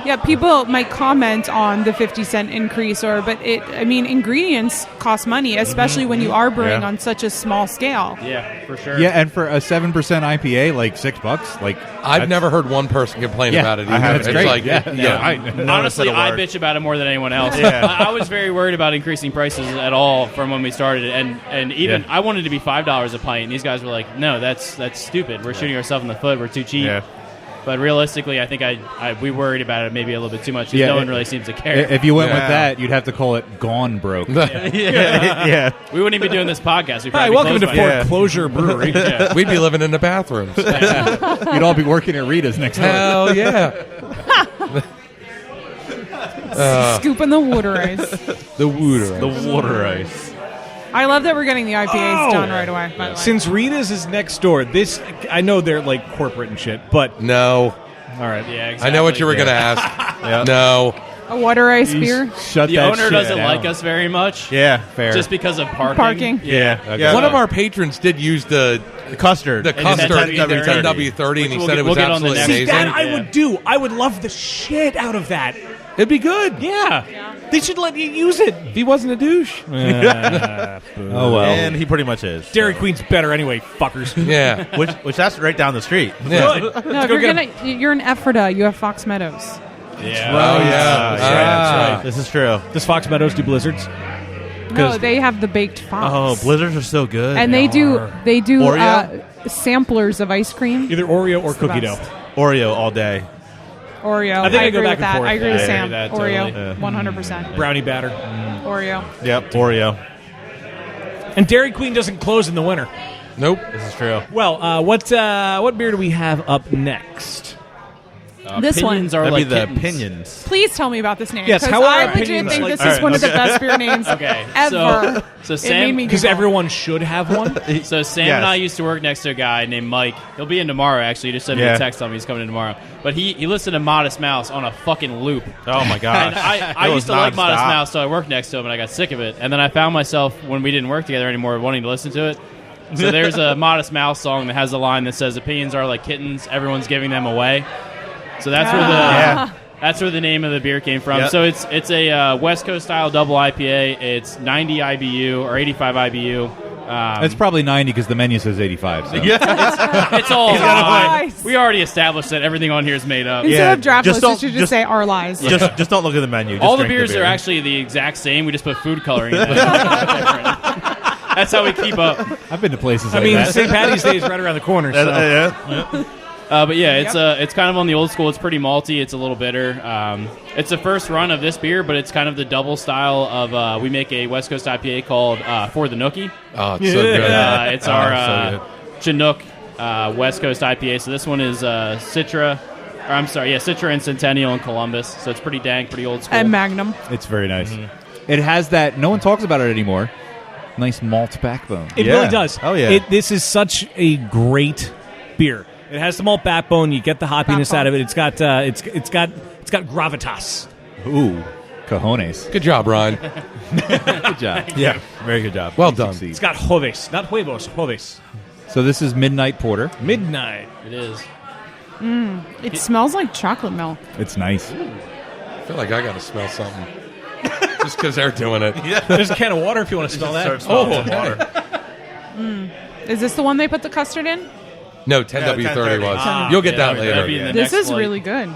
Yeah, people might comment on the 50-cent increase, but ingredients cost money, especially when you are brewing on such a small scale. Yeah, for sure. Yeah, and for a 7% IPA, like $6, like I've never heard one person complain about it either. That's It's great. like, Honestly, I bitch about it more than anyone else. Yeah. I was very worried about increasing prices at all from when we started, and even I wanted to be $5 a pint, and these guys were like, "No, that's stupid. We're shooting ourselves in the foot. We're too cheap." Yeah. But realistically, I think we worried about it maybe a little bit too much. 'Cause no one really seems to care. If you went with that, you'd have to call it Gone Broke. Yeah. We wouldn't even be doing this podcast. We'd Hi, probably be welcome to closed by now. Foreclosure Brewery. Yeah. we'd be living in the bathrooms. You'd all be working at Rita's next door. Hell yeah. Scooping the water ice. The water. The water ice. I love that we're getting the IPAs done right away. By the way. Since Rita's is next door, I know they're like corporate and shit, but No. all right. Yeah, exactly. I know what you were going to ask. No. a water ice beer. Shut The that owner shit doesn't down. like us very much. Yeah. Fair. Just because of parking. Parking. Yeah. Okay. One of our patrons did use the Custard. custard in the 10W30. 10W30, and he Which said it we'll was get on the absolutely next- amazing. That I Yeah. would do. I would love the shit out of that. It'd be good. Yeah. They should let you use it. If he wasn't a douche. Oh well. And he pretty much is. Dairy Queen's better anyway, fuckers. Yeah. Which that's right down the street. Yeah. Good. No, if you're in Ephrata, you have Fox Meadows. Yeah. Oh, yeah. That's right. This is true. Does Fox Meadows do blizzards? No, they have the baked fox. Oh, blizzards are so good. And they do Oreo? samplers of ice cream. Either Oreo or It's the cookie best. dough. Oreo all day. Oreo. I think I go agree back with and that. forth. I agree with Yeah, Sam. that Oreo. totally. 100%. Brownie batter. Oreo. Yep, Oreo. And Dairy Queen doesn't close in the winter. Nope. This is true. Well, what beer do we have up next? This one. Pinions are That'd like be the kittens. Pinions. Please tell me about this name. Yes, 'cause how are I our legit opinions think like- this All is right, one of the okay. best beer names Okay, ever. so It made me Because giggle. everyone should have one. So Sam Yes. and I used to work next to a guy named Mike. He'll be in tomorrow, actually. He just sent me Yeah. a text telling me he's coming in tomorrow. But he listened to Modest Mouse on a fucking loop. Oh my gosh. And I It used to was like Modest nonstop. Mouse, so I worked next to him, and I got sick of it. And then I found myself, when we didn't work together anymore, wanting to listen to it. So there's a Modest Mouse song that has a line that says, "Opinions are like kittens, everyone's giving them away." So that's where the Yeah. that's where the name of the beer came from. Yep. So it's a West Coast style double IPA. It's 90 IBU or 85 IBU. It's probably 90 because the menu says 85. So. It's all lies. We already established that everything on here is made up. Instead Yeah, of draft just lists, you don't- should just just- say our lies. Just don't look at the menu. Just All the drink beers beer. are actually the exact same. We just put food coloring in it. That's how we keep up. I've been to places I like mean, that. St. Patty's Day is right around the corner. So. Yeah. But yeah, it's kind of on the old school. It's pretty malty. It's a little bitter. It's the first run of this beer, but it's kind of the double style of we make a West Coast IPA called For the Nookie. Oh, it's so good. It's our so Chinook West Coast IPA. So this one is Citra. Or I'm sorry, Citra and Centennial and Columbus. So it's pretty dank, pretty old school. And Magnum. It's very nice. It has that. No one talks about it anymore. Nice malt backbone. It Yeah. really does. Oh, yeah. This is such a great beer. It has the malt backbone. You get the hoppiness Backbone. out of it. It's got gravitas. Ooh, cojones. Good job, Ryan. Good job. Yeah. Very good job. Well done. It's got joves, not huevos, joves. So this is Midnight Porter. Midnight. It is. It smells like chocolate milk. It's nice. I feel like I got to smell something. Just because they're doing it. There's a can of water if you want to smell that. Start Oh, smelling water. Is this the one they put the custard in? No, 10W30 was. Ah. You'll get that that'd be in later. the This next is flight. really good.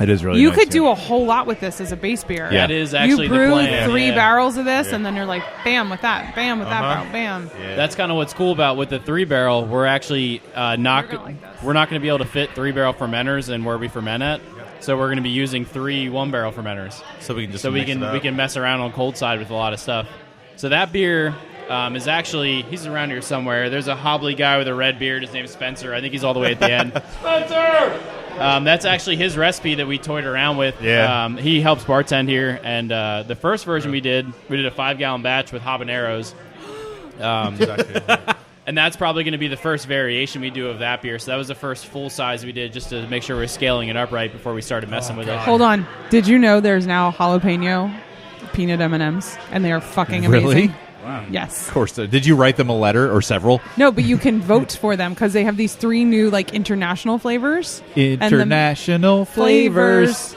It is really You nice, could yeah. do a whole lot with this as a base beer. Yeah. That is actually You brew the plan. 3 yeah. barrels of this, and then you're like, bam with that, bam with that barrel, bam. That's kind of what's cool about with the 3-barrel. We're actually not gonna like this. we're not going to be able to fit 3-barrel fermenters and where we ferment at. So we're going to be using 3 1-barrel fermenters. So we can just So we mix it up. can mess around on cold side with a lot of stuff. So that beer is actually, he's around here somewhere. There's a hobbly guy with a red beard. His name's Spencer. I think he's all the way at the end. Spencer! That's actually his recipe that we toyed around with. Yeah. He helps bartend here. And the first version we did a 5-gallon batch with habaneros. And that's probably going to be the first variation we do of that beer. So that was the first full size we did just to make sure we're scaling it up right before we started messing with it. Hold on. Did you know there's now jalapeno peanut M&Ms, and they are fucking amazing? Really? Yes. Of course. Did you write them a letter or several? No, but you can vote for them because they have these 3 new like international flavors. And the International flavors.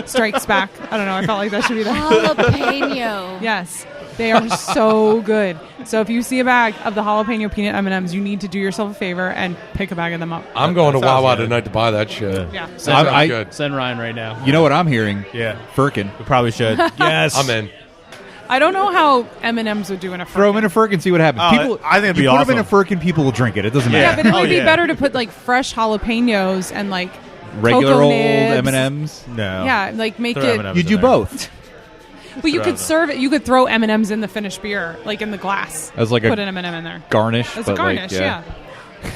Strikes back. I don't know. I felt like that should be that. Jalapeno. Yes. They are so good. So if you see a bag of the jalapeno peanut M&Ms, you need to do yourself a favor and pick a bag of them up. I'm going to That sounds Wawa good. tonight to buy that shit. Yeah. That sounds I- good. Send Ryan right now. You know what I'm hearing? Yeah. Firkin. We probably should. yes. I'm in. I don't know how M&Ms would do in a Throw them in Firkin. a Firkin, see what happens. Oh, People, I think it'd be you put awesome. them in a Firkin, people will drink it. It doesn't Yeah, matter. but it Oh, would be yeah. better to put like fresh jalapenos and like Regular cocoa old nibs. M&Ms. No. Yeah, like make Throw it. M&Ms. You do in there. both. But you Throw could them. serve it. You could throw M&Ms in the finished beer, like in the glass. As like put a an M&M in there. garnish. As a but like, garnish, yeah.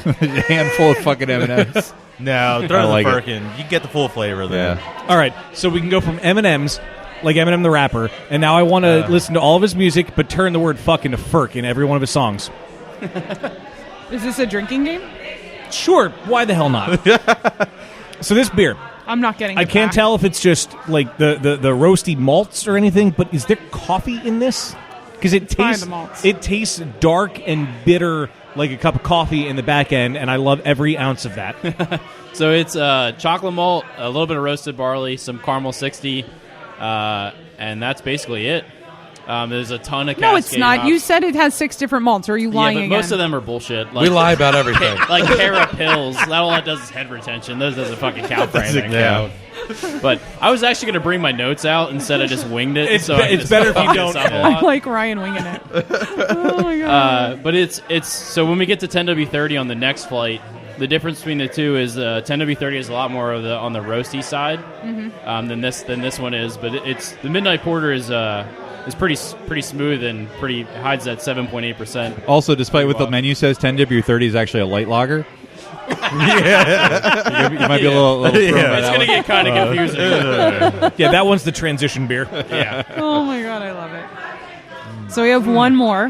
a handful of fucking M&Ms. No, I throw in like the it. Firkin. You get the full flavor there. Yeah. All right, so we can go from M&M's, like Eminem the rapper, and now I want to listen to all of his music, but turn the word fuck into furk in every one of his songs. Is this a drinking game? Sure, why the hell not? So this beer, I'm not getting. I it can't back. tell if it's just like the roasty malts or anything, but is there coffee in this? Because Fine, the malts. it tastes dark and bitter like a cup of coffee in the back end, and I love every ounce of that. So it's chocolate malt, a little bit of roasted barley, some caramel 60, and that's basically it. There's a ton of No, it's Cascade not. hops. You said it has 6 different malts. Or are you lying but again? most of them are bullshit. We lie about everything. Like Cara pills. All that does is head retention. Those doesn't fucking count for anything. Yeah. But I was actually going to bring my notes out instead of just winged it. It's so I can it's just better if fuck you this don't. up a I lot. like Ryan winging it. Oh my god. But it's so when we get to 10W30 on the next flight, the difference between the two is 10W30 is a lot more of on the roasty side than this one is. But it's the Midnight Porter is pretty smooth and hides that 7.8%. Also, despite what the menu says, 10W30 is actually a light lager. Yeah. You might be a little thrown by It's that going to one. get kind of confusing. Yeah, that one's the transition beer. Yeah. Oh my god, I love it. So we have one more,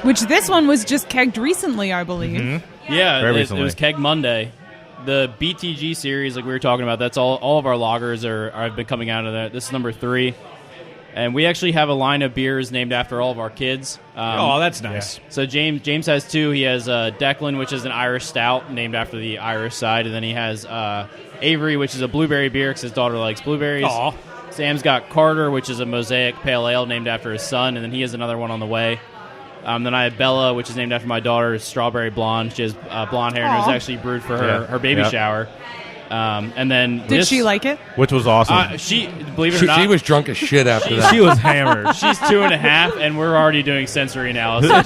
which this one was just kegged recently, I believe. Yeah, Very it recently. was Keg Monday. The BTG series, like we were talking about, that's all of our lagers have been coming out of that. This is number 3. And we actually have a line of beers named after all of our kids. Oh, that's nice. So James has 2. He has Declan, which is an Irish stout named after the Irish side. And then he has Avery, which is a blueberry beer because his daughter likes blueberries. Aw. Sam's got Carter, which is a Mosaic Pale Ale named after his son. And then he has another one on the way. Then I have Bella, which is named after my daughter, Strawberry Blonde. She has blonde hair and it was actually brewed for her baby shower. And then Did she like it? Which was awesome. she, believe it or not, She was drunk as shit after that. she was hammered. she's 2.5, and we're already doing sensory analysis.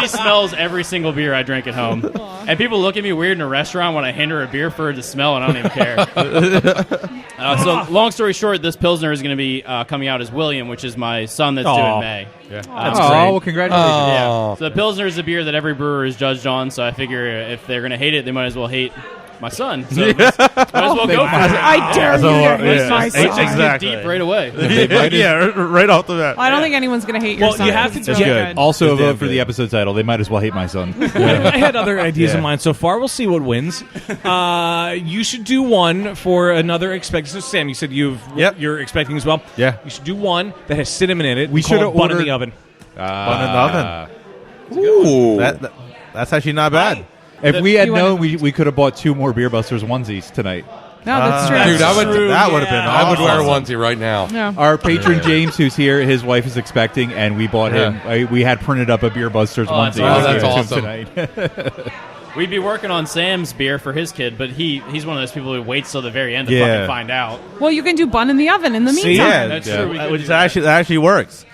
She smells every single beer I drink at home. And people look at me weird in a restaurant when I hand her a beer for her to smell, and I don't even care. So, long story short, this Pilsner is going to be coming out as William, which is my son that's due in May. That's Oh, great. well, congratulations. Yeah. So the Pilsner is a beer that every brewer is judged on, so I figure if they're going to hate it, they might as well hate my son. So might as well go for it. I dare So, you to hate yeah. my son. Exactly. Deep right away. Yeah, right off the bat. I don't think anyone's going to hate your Well, son. you have to It's do- really Yeah. good. Also, It's damn vote for good. the episode title. They might as well hate my son. I had other ideas in Yeah. mind so far. We'll see what wins. You should do one for another expecting. So, Sam, you said you're expecting as well. Yeah. You should do one that has cinnamon in it. We Call should it have bun in ordered- the oven. Bun in the oven. Ooh. That's actually not bad. If we had You known, wanna- we could have bought 2 more Beer Busters onesies tonight. No, that's true. Dude, that would have been. Yeah. I would wear a awesome. onesie right now. Yeah. Our patron James, who's here, his wife is expecting, and we bought him. We had printed up a Beer Busters Oh, that's onesie. awesome. to give That's to him tonight. We'd be working on Sam's beer for his kid, but he's one of those people who waits till the very end to Yeah. fucking find out. Well, you can do bun in the oven in the See? meantime. Yeah, That's yeah. true. We could Which do that. that actually works.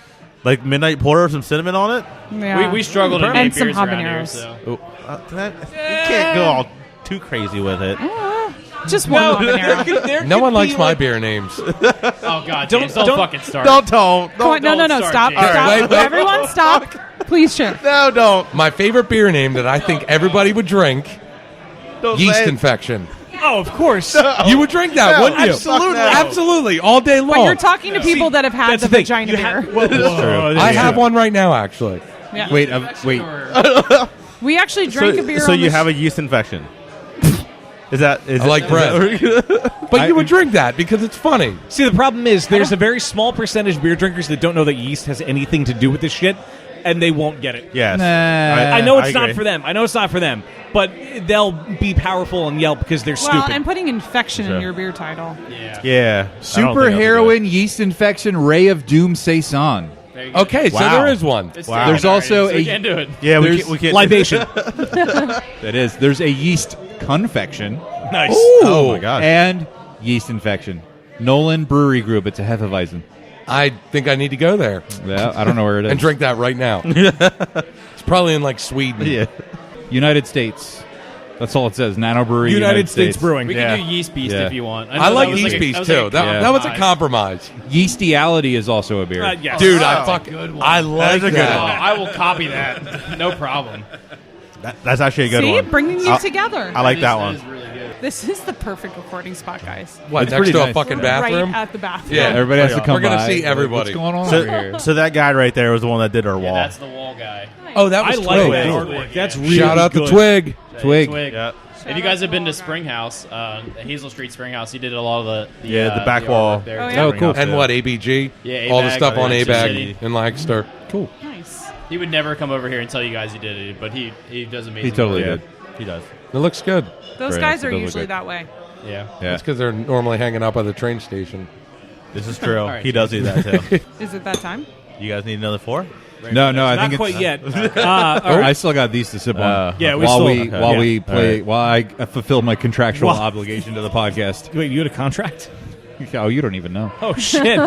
Like Midnight Porter with some cinnamon on it. Yeah. We struggle to And make some beers around here. habaneros. So. You can't go all too crazy with it. Just one habanero. No one likes my beer names. Oh God, James, don't fucking start. Come on, no, don't no, start, stop. James. Stop. All right, wait. Everyone stop. Please share. No, don't. My favorite beer name that I think everybody would drink: Don't yeast say it. infection. Oh, of course. You would drink that, No, wouldn't you? absolutely. No. Absolutely, all day long. But you're talking to people that have had That's the thing. vagina You beer. have- Whoa, I have one right now, actually. Yeah. Wait. We actually drank a beer So on you the have a yeast infection. Is that? I like bread. But you would drink that because it's funny. See, the problem is there's a very small percentage of beer drinkers that don't know that yeast has anything to do with this shit, and they won't get it. Yes. I know it's not agree. for them. I know it's not for them, but they'll be powerful and yell because they're well, stupid. and putting infection Sure. in your beer title. Yeah. Super heroin, yeast infection, ray of doom, saison. There you go. Okay, so Wow. there is one. It's Wow. taken There's already, also so we a- can't do it. Yeah, There's we can't. Libation. That is. There's a yeast confection Nice. Oh my gosh. and yeast infection. Nolan Brewery Group. It's a Hefeweizen. I think I need to go there Yeah, I don't know where it is. and drink that right now. It's probably in like Sweden. Yeah. United States. That's all it says. Nano Brewery. United States Brewing. We Yeah. can do yeast beast Yeah. if you want. I know like that was yeast a- beast that was too. like That, Yeah. that was a compromise. compromise. Yeastiality is also a beer. Yes. Dude, Wow. I fucking Good one. I like That's a good that. Oh, one. I will copy that. No problem. That's actually a good See, one. bringing you I- together. I like that That one. is really good. This is the perfect recording spot, guys. What, It's next pretty to a nice. fucking bathroom? Right at the bathroom. Yeah. Everybody has to come We're gonna by. see everybody. What's going on over here? So that guy right there was the one that did our wall. Yeah, that's the wall guy. Oh, that I was like Twig. that Cool. artwork. That's really Shout out good. to Twig. Twig. Yep. If you guys have been to Springhouse, Hazel Street Springhouse, he did a lot of the Yeah, the back artwork wall. there. Oh, yeah? Oh, cool. And what, ABG? Yeah, All the A-Bag, stuff on Lancaster A-Bag City. in Lancaster. Cool. Nice. He would never come over here and tell you guys he did it, but he does amazing. He totally work. did. He does. It looks good. Those Great. guys are Those look usually good. that way. Yeah. Yeah. That's because they're normally hanging out by the train station. This is true. right. He does do that too. Is it that time? You guys need another 4? No, I Not think quite it's, yet. I still got these to sip on. Yeah, we while still- we okay. while Yeah. we play right. while I fulfill my contractual Well- obligation to the podcast. Wait, you had a contract? Oh, you don't even know. Oh shit!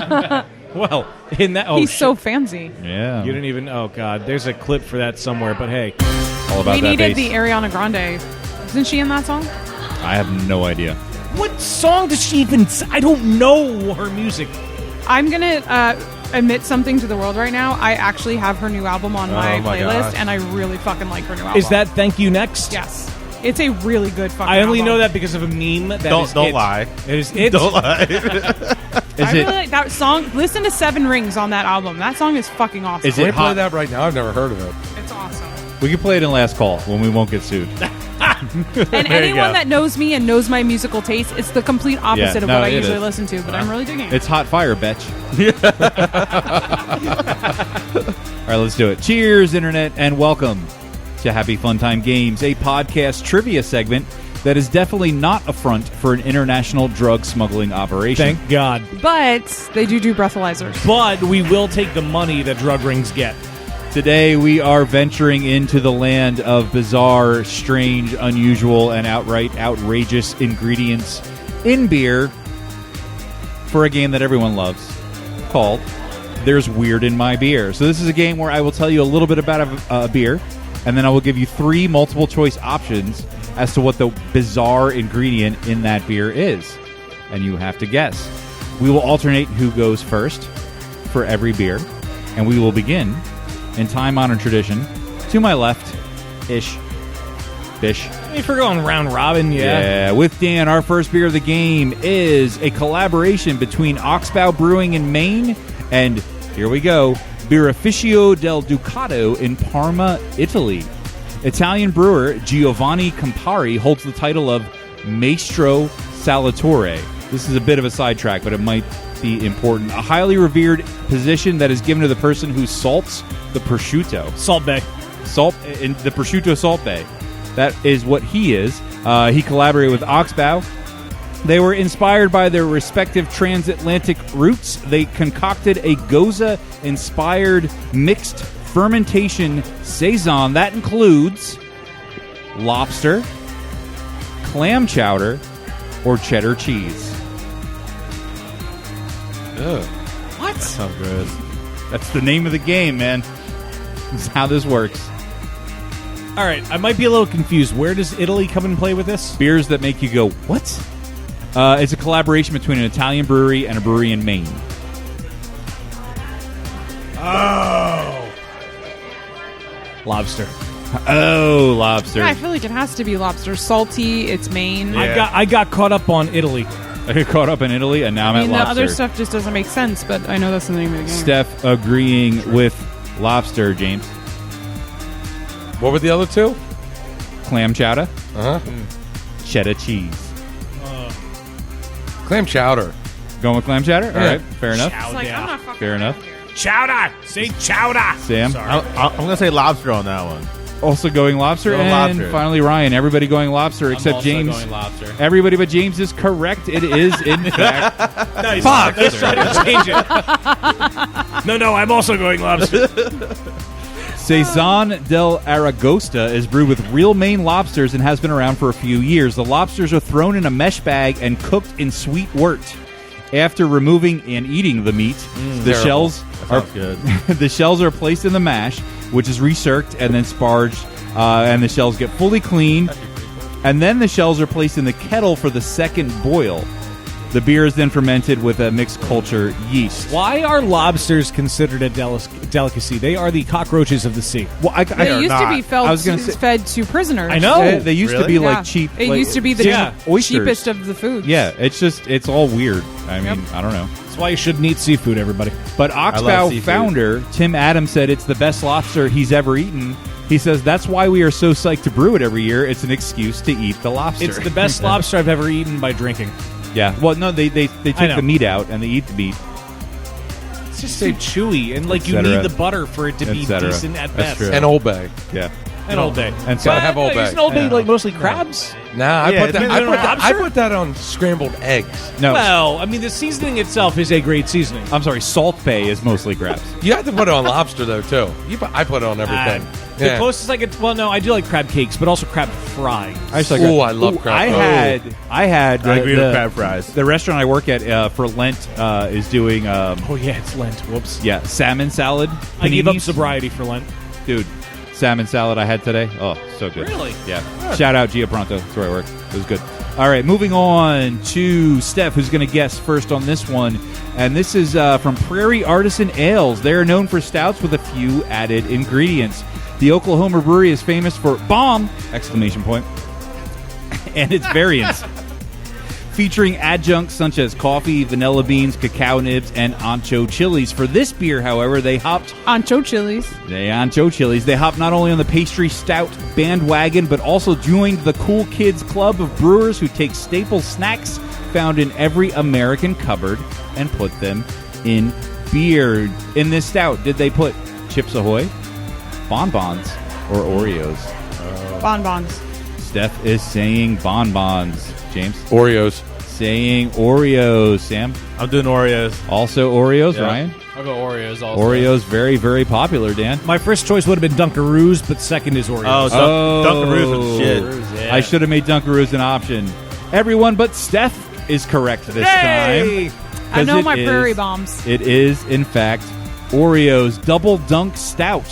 Well, in that, He's shit. so fancy. Yeah, You didn't even. Oh god, there's a clip for that somewhere. But hey, all about We that needed bass. the Ariana Grande. Isn't she in that song? I have no idea. what song does she even? I don't know her music. I'm gonna admit something to the world right now. I actually have her new album on my my playlist, gosh. and I really fucking like her new album. Is that Thank You Next? Yes, it's a really good fucking. I only album. know that because of a meme. That Don't is it. lie. It is it. Don't lie. Is I it really like that song. Listen to Seven Rings on that album. That song is fucking awesome. Is Can we it play hot? that right now? I've never heard of it. It's awesome. We can play it in last call when we won't get sued. And anyone that knows me and knows my musical taste, it's the complete opposite Yeah, of no, what I it usually is. listen to. But I'm really digging it. It's hot fire, bitch. All right, let's do it. Cheers, Internet, and welcome to Happy Fun Time Games, a podcast trivia segment that is definitely not a front for an international drug smuggling operation. Thank God. But they do breathalyzers. But we will take the money that drug rings get. Today, we are venturing into the land of bizarre, strange, unusual, and outright outrageous ingredients in beer for a game that everyone loves called There's Weird in My Beer. So this is a game where I will tell you a little bit about a beer, and then I will give you 3 multiple choice options as to what the bizarre ingredient in that beer is. And you have to guess. We will alternate who goes first for every beer, and we will begin in time-honored tradition. To my left-ish. Bish. If we're going round robin, Yeah, with Dan, our first beer of the game is a collaboration between Oxbow Brewing in Maine and, here we go, Birrificio del Ducato in Parma, Italy. Italian brewer Giovanni Campari holds the title of Maestro Salatore. This is a bit of a sidetrack, but it might be important. A highly revered position that is given to the person who salts the prosciutto. Salt Bay. Salt in the prosciutto salt bay. That is what he is. He collaborated with Oxbow. They were inspired by their respective transatlantic roots. They concocted a Goza-inspired mixed fermentation saison that includes lobster, clam chowder, or cheddar cheese. What? Sounds good. That's the name of the game, man. That's how this works. All right, I might be a little confused. Where does Italy come and play with this? Beers that make you go, what? It's a collaboration between an Italian brewery and a brewery in Maine. Oh. Lobster. Oh, lobster. Yeah, I feel like it has to be lobster. Salty. It's Maine. Yeah. I got caught up on Italy. I got caught up in Italy, and now I'm I mean, at the lobster. other stuff just doesn't make sense, but I know that's the name of the game. Steph agreeing with lobster, James. What were the other 2? Clam chowder, Uh-huh. cheddar cheese. Clam chowder. Going with clam chowder? All right, fair enough. It's like, I'm not fucking Fair around enough. here. Chowder. Say chowder. Sam, I'm going to say lobster on that one. also going lobster. Going and lobster. finally, Ryan. Everybody going lobster except I'm also James. going lobster. Everybody but James is correct. It is, in fact, Nice. Fuck. Let's try to change it. No, I'm also going lobster. Saison del Aragosta is brewed with real Maine lobsters and has been around for a few years. The lobsters are thrown in a mesh bag and cooked in sweet wort. After removing and eating the meat, the terrible. shells are Sounds good. the shells are placed in the mash, which is recirced and then sparged, and the shells get fully cleaned. And then the shells are placed in the kettle for the second boil. The beer is then fermented with a mixed culture yeast. Why are lobsters considered a delicacy? They are the cockroaches of the sea. Well, They are used not. to be I was gonna say- fed to prisoners. I know. They used to Really? be Yeah. like cheap. It like- used to be the Yeah. Oysters. cheapest of the foods. Yeah, it's all weird. I mean, I don't know. That's why you shouldn't eat seafood, everybody. But Oxbow seafood. founder Tim Adams said it's the best lobster he's ever eaten. He says that's why we are so psyched to brew it every year. It's an excuse to eat the lobster. It's the best lobster I've ever eaten by drinking. Yeah. Well, no, they take know. the meat out and they eat the meat. It's just so chewy, and like you cetera. need the butter for it to be Et cetera. decent at That's best. true. And Old Bay. Yeah. An Old Bay. And Gotta have Old Bay. Isn't Old Bay like mostly crabs? Nah, Yeah, I lobster? put that on scrambled eggs. No, Well, I mean, the seasoning itself is a great seasoning. I'm sorry. Salt Bay is mostly crabs. You have to put it on lobster though too. I put it on everything. The closest I get, well, no, I do like crab cakes, but also crab fries. Ooh, I love crab. I had. I agree with crab fries. The restaurant I work at for Lent is doing. Oh yeah, it's Lent. Whoops. Yeah, salmon salad. I gave up paninis. sobriety for Lent. Dude, salmon salad I had today. Oh, so good. Really? Yeah. Shout out Gia Pronto. That's where I work. It was good. All right, moving on to Steph, who's going to guess first on this one. And this is from Prairie Artisan Ales. They are known for stouts with a few added ingredients. The Oklahoma Brewery is famous for bomb! Exclamation point. And its variants. Featuring adjuncts such as coffee, vanilla beans, cacao nibs, and ancho chilies. For this beer, however, they hopped Ancho chilies. They hopped not only on the pastry stout bandwagon, but also joined the Cool Kids Club of brewers who take staple snacks found in every American cupboard and put them in beer. In this stout, did they put Chips Ahoy, Bonbons, or Oreos? Bonbons. Steph is saying Bonbons. James? Oreos. Saying Oreos. Sam? I'm doing Oreos. Also Oreos. Yeah. Ryan? I'll go Oreos also. Oreos, very, very popular, Dan. My first choice would have been Dunkaroos, but second is Oreos. Dunkaroos was shit. Yeah. I should have made Dunkaroos an option. Everyone but Steph is correct this Hey! time. I 'Cause know it my is- prairie bombs. It is, in fact, Oreos Double Dunk Stout.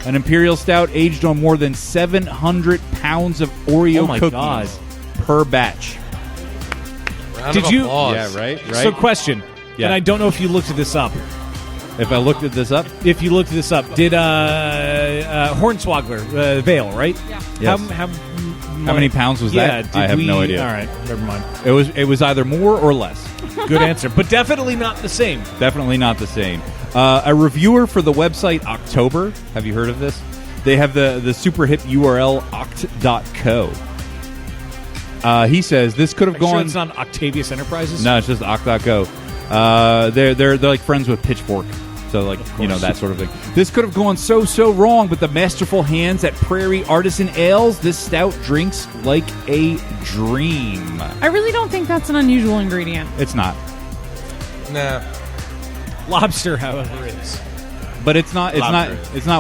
An imperial stout aged on more than 700 pounds of Oreo Oh my cookies God. per batch. Round Did of you- applause. Yeah, right? So, question. Yeah. And I don't know if you looked this up. If I looked at this up, If you looked this up, did Hornswogler Vale, right? Yeah. Yes. How many pounds was yeah, that? did I have we- no idea. All right, never mind. it was either more or less. Good answer, but definitely not the same. Definitely not the same. A reviewer for the website October. Have you heard of this? They have the super hip URL oct.co. He says this could have Are you sure gone. it's not Octavius Enterprises? No, it's just oct.co. They're like friends with Pitchfork. So, like, you know, that sort of thing. This could have gone so wrong, but the masterful hands at Prairie Artisan Ales, this stout drinks like a dream. I really don't think that's an unusual ingredient. It's not. Nah. Lobster, however, is. But it's not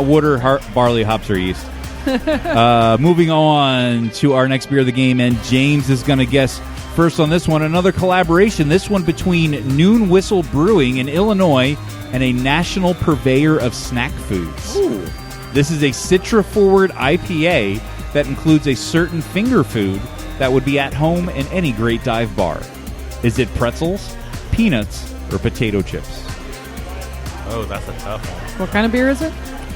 water, barley, hops, or yeast. Moving on to our next beer of the game, and James is going to guess first on this one. Another collaboration, this one between Noon Whistle Brewing in Illinois and a national purveyor of snack foods. Ooh. This is a Citra-forward IPA that includes a certain finger food that would be at home in any great dive bar. Is it pretzels, peanuts, or potato chips? Oh, that's a tough one. What kind of beer is it?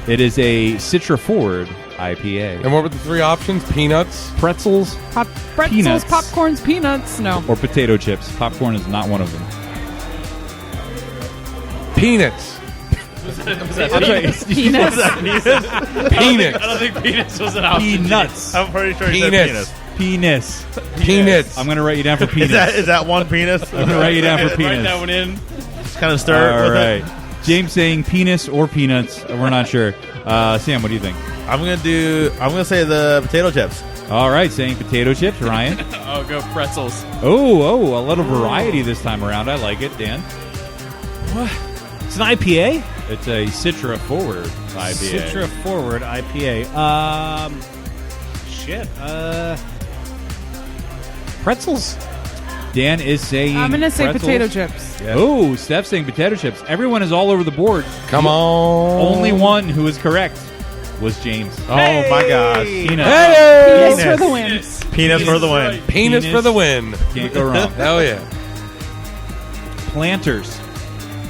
It is a Citra-forward IPA. And what were the three options? Peanuts? Pretzels Pretzels, Peanuts. popcorns, peanuts. No. or potato chips. Popcorn is not one of them. Peanuts. Was that I'm sorry, penis? Peanuts. Peanuts. I don't think penis was an option. Peanuts. I'm pretty sure he Penis. said Penis. Peanuts. I'm going to write you down for penis. Is that one penis? I'm going to write you down for Write penis. that one in. Just kind of stir it All with right. it. James saying penis or peanuts. We're not sure. Sam, what do you think? I'm gonna say the potato chips. All right, saying potato chips. Ryan. I'll go pretzels. Oh, a little variety this time around. I like it, Dan. It's an IPA? It's a Citra Forward IPA. Citra Forward IPA. Shit. Pretzels. Dan is saying I'm going to say pretzels. potato chips. Oh, Steph's saying potato chips. Everyone is all over the board. Come on. Only one who is correct was James. Oh my gosh. Peanut. Penis Penis. for the win. Penis for the win. Penis for the win. Can't go wrong. Hell yeah. Planters.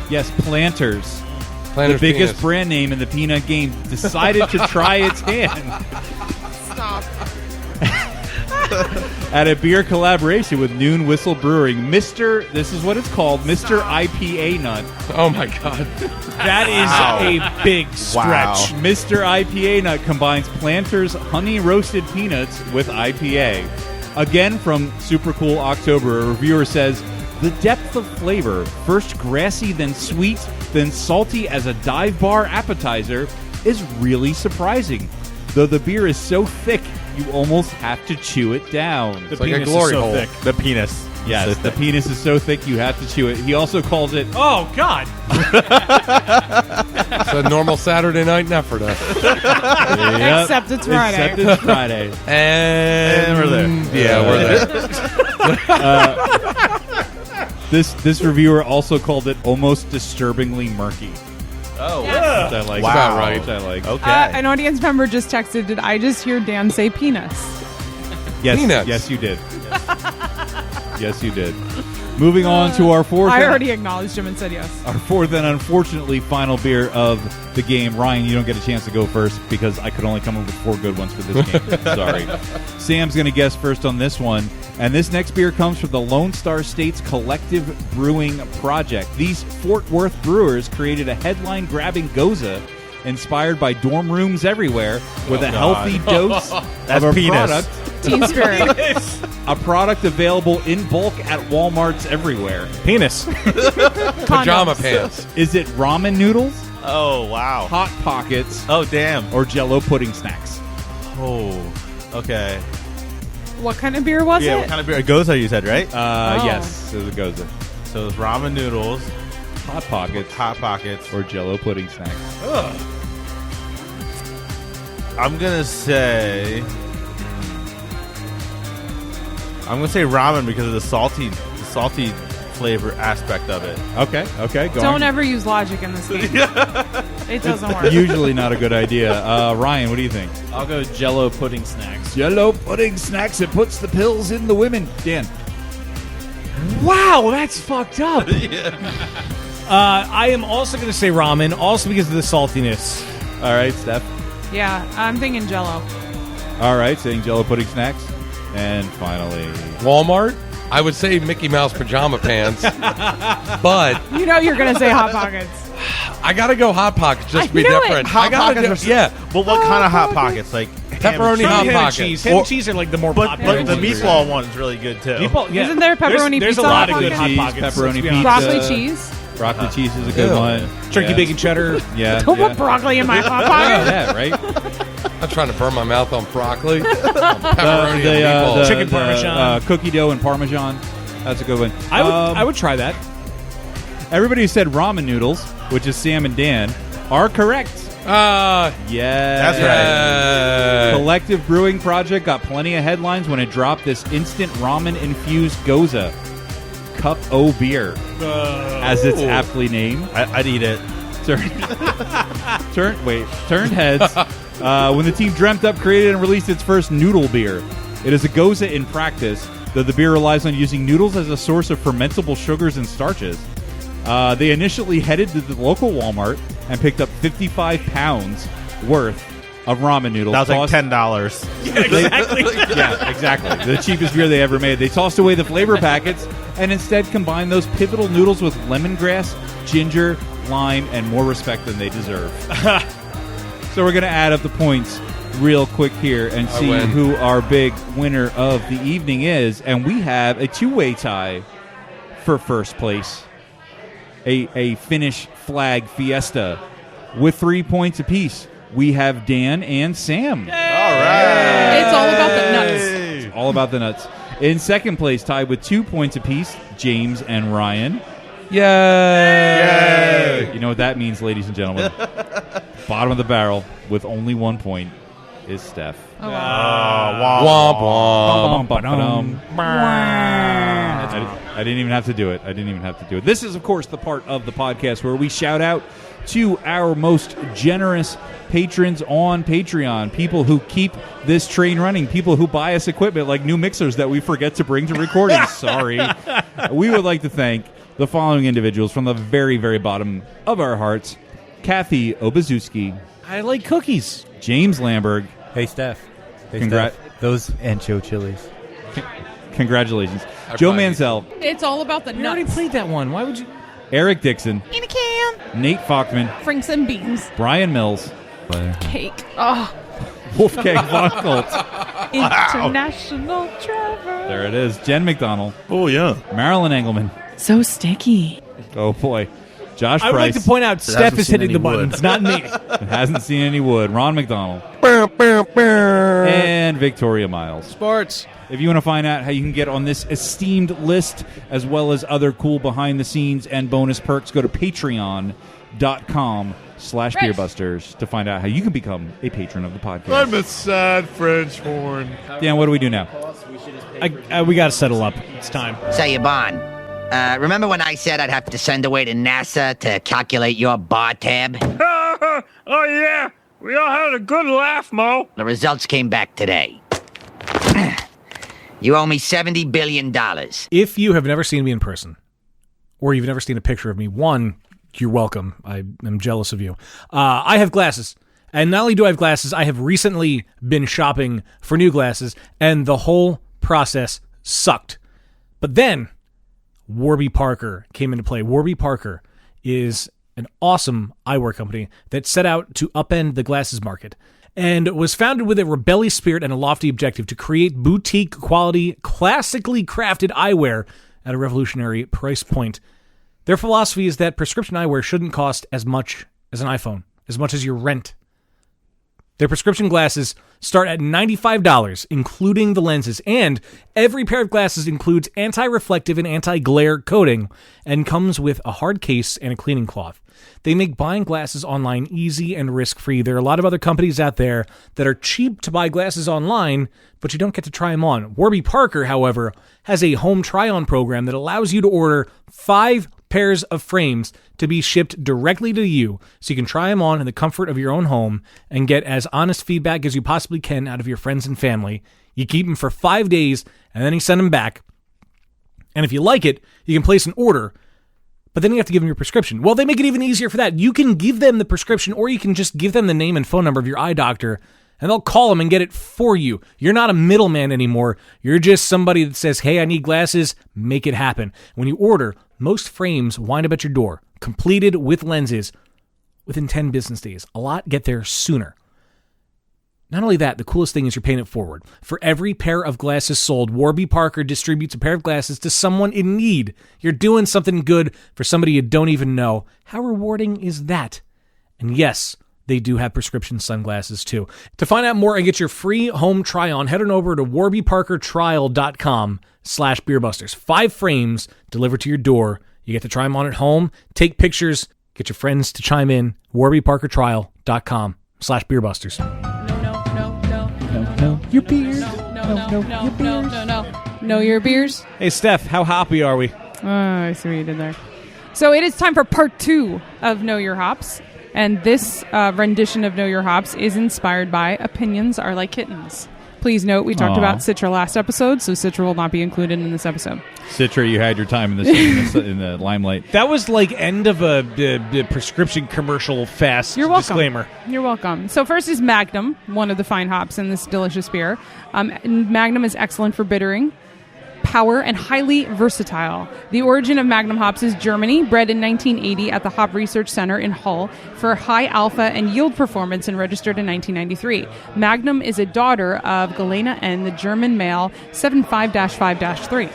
Yes, Planters. Planter's The biggest penis. brand name in the peanut game decided to try its hand Stop. at a beer collaboration with Noon Whistle Brewing. This is what it's called, Mr. IPA Nut. Oh my god. That is a big stretch. Wow. Mr. IPA Nut combines Planters honey roasted peanuts with IPA. Again, from Super Cool October, a reviewer says, the depth of flavor, first grassy, then sweet, then salty as a dive bar appetizer, is really surprising. Though the beer is so thick, you almost have to chew it down. The It's like a penis glory is so hole. thick. The penis. Yes, the penis is so thick you have to chew it. He also calls it Oh God! It's a normal Saturday night in Ephrata. Except it's Friday. Except it's Friday. And we're there. Yeah, we're there. This reviewer also called it almost disturbingly murky. Oh, Which I like. Wow. About right. Which I like. okay. An audience member just texted, did I just hear Dan say penis? Yes, Peanuts. yes, you did. Yes, you did. Moving on to our fourth. I already acknowledged him and said yes. Our fourth and unfortunately final beer of the game. Ryan, you don't get a chance to go first because I could only come up with 4 good ones for this game. Sorry. Sam's going to guess first on this one. And this next beer comes from the Lone Star States Collective Brewing Project. These Fort Worth brewers created a headline-grabbing goza inspired by dorm rooms everywhere with a healthy dose That's of a penis. product. Teen Spirit. A product available in bulk at Walmarts everywhere. Penis. Pajama pants. Is it ramen noodles, Oh, wow. Hot Pockets, Oh, damn. or Jell-O pudding snacks? Oh, okay. What kind of beer was Yeah, it? what kind of beer? Goza, you said, right? Oh. Yes, it was a goza. So it's ramen noodles, Hot Pockets, Hot Pockets. or Jell-O pudding snacks. I'm gonna say ramen because of the salty flavor aspect of it. Okay, go Don't on. ever use logic in this game. It doesn't work. Usually not a good idea. Ryan, what do you think? I'll go Jell-O pudding snacks. Jell-O pudding snacks. It puts the pills in the women. Dan. Wow, that's fucked up. I am also going to say ramen, also because of the saltiness. All right, Steph. Yeah, I'm thinking Jell-O. All right, saying Jell-O pudding snacks. And finally, Walmart. I would say Mickey Mouse pajama pants, but You know you're going to say Hot Pockets. I gotta go Hot Pockets just I to be knew it. different. Hot I gotta Pockets do, yeah. But what kind of Hot Pockets? Like ham and Pepperoni cheese? Hot Ham and Pockets. cheese. Ham and cheese are like the more But popular. the ones. meatball one's really good too. Meatball, yeah. Isn't there pepperoni there's pizza a lot of Hot good Hot Pockets? Pockets. Pepperoni let's be pizza. honest. Broccoli cheese? broccoli cheese is a good Ew. one. Turkey Yeah. bacon cheddar. Yeah. Don't yeah. put broccoli in my Hot Pocket. Yeah, right? I'm trying to burn my mouth on broccoli. Pepperoni and meatballs. Chicken Parmesan. Cookie dough and Parmesan. That's a good one. I would try that. Everybody who said ramen noodles, which is Sam and Dan, are correct. Yeah. Yes. That's right. Collective Brewing Project got plenty of headlines when it dropped this instant ramen-infused goza. Cup O beer, as it's aptly named. I'd eat it. Turned heads when the team dreamt up, created, and released its first noodle beer. It is a goza in practice, though the beer relies on using noodles as a source of fermentable sugars and starches. They initially headed to the local Walmart and picked up 55 pounds worth of ramen noodles. That was like Tossed- $10. Yeah, exactly. The cheapest beer they ever made. They tossed away the flavor packets and instead combined those pivotal noodles with lemongrass, ginger, lime, and more respect than they deserve. So we're going to add up the points real quick here and see win. who our big winner of the evening is. And we have a two-way tie for first place. A Finnish flag fiesta with 3 points apiece. We have Dan and Sam. It's all about the nuts. It's all about the nuts. In second place, tied with 2 points apiece, James and Ryan. Yay! You know what that means, ladies and gentlemen. Bottom of the barrel with only 1 point is Steph. Oh, wow. Womp womp. Bum-bum-ba-dum. I didn't even have to do it. This is, of course, the part of the podcast where we shout out to our most generous patrons on Patreon, people who keep this train running, people who buy us equipment like new mixers that we forget to bring to recording. Sorry. We would like to thank the following individuals from the very, very bottom of our hearts. Kathy Obazuski, I like cookies. James Lamberg. Hey, Steph. Hey, Congrat- Steph. Those ancho chilies. Congratulations. Joe Mansell, It's all about the We already nuts. played that one. Why would you? Eric Dixon, In a can. Nate Falkman, Franks and beans. Brian Mills, Cake. Oh, Wolfgang Von Colt. international Trevor. There it is. Jen McDonald, Oh, yeah. Marilyn Engelman. So sticky. Oh, boy. Josh I would like to Price point out, Steph hasn't is seen hitting any the wood. buttons, not me. hasn't seen any wood. Ron McDonald. And Victoria Miles. Sports. If you want to find out how you can get on this esteemed list, as well as other cool behind-the-scenes and bonus perks, go to patreon.com/beerbusters to find out how you can become a patron of the podcast. I'm a sad French horn. Dan, what do we do now? We got to settle up. It's time. Say, Yvonne, remember when I said I'd have to send away to NASA to calculate your bar tab? Oh, yeah. We all had a good laugh, Mo. The results came back today. You owe me $70 billion. If you have never seen me in person, or you've never seen a picture of me, one, you're welcome. I am jealous of you. I have glasses. And not only do I have glasses, I have recently been shopping for new glasses, and the whole process sucked. But then, Warby Parker came into play. Warby Parker is an awesome eyewear company that set out to upend the glasses market, and was founded with a rebellious spirit and a lofty objective to create boutique quality, classically crafted eyewear at a revolutionary price point. Their philosophy is that prescription eyewear shouldn't cost as much as an iPhone, as much as your rent. Their prescription glasses start at $95, including the lenses, and every pair of glasses includes anti-reflective and anti-glare coating and comes with a hard case and a cleaning cloth. They make buying glasses online easy and risk-free. There are a lot of other companies out there that are cheap to buy glasses online, but you don't get to try them on. Warby Parker, however, has a home try-on program that allows you to order 5 pairs of frames to be shipped directly to you, so you can try them on in the comfort of your own home and get as honest feedback as you possibly can out of your friends and family. You keep them for 5 days, and then you send them back. And if you like it, you can place an order, but then you have to give them your prescription. Well, they make it even easier for that. You can give them the prescription, or you can just give them the name and phone number of your eye doctor, and they'll call them and get it for you. You're not a middleman anymore. You're just somebody that says, hey, I need glasses, make it happen. When you order, most frames wind up at your door, completed with lenses, within 10 business days. A lot get there sooner. Not only that, the coolest thing is you're paying it forward. For every pair of glasses sold, Warby Parker distributes a pair of glasses to someone in need. You're doing something good for somebody you don't even know. How rewarding is that? And yes, they do have prescription sunglasses too. To find out more and get your free home try-on, head on over to warbyparkertrial.com/beerbusters. 5 frames delivered to your door. You get to try them on at home, take pictures, get your friends to chime in. warbyparkertrial.com/beerbusters. No, your beers. No, your beers. Hey, Steph, how hoppy are we? Oh, I see what you did there. So it is time for part 2 of Know Your Hops. And this rendition of Know Your Hops is inspired by Opinions Are Like Kittens. Please note, we talked about Citra last episode, so Citra will not be included in this episode. Citra, you had your time in the limelight. That was like end of a prescription commercial fast. You're welcome. Disclaimer. You're welcome. So first is Magnum, one of the fine hops in this delicious beer. Magnum is excellent for bittering, power, and highly versatile. The origin of Magnum hops is Germany, bred in 1980 at the Hop Research Center in Hull for high alpha and yield performance, and registered in 1993. Magnum is a daughter of Galena N, the German male 75-5-3.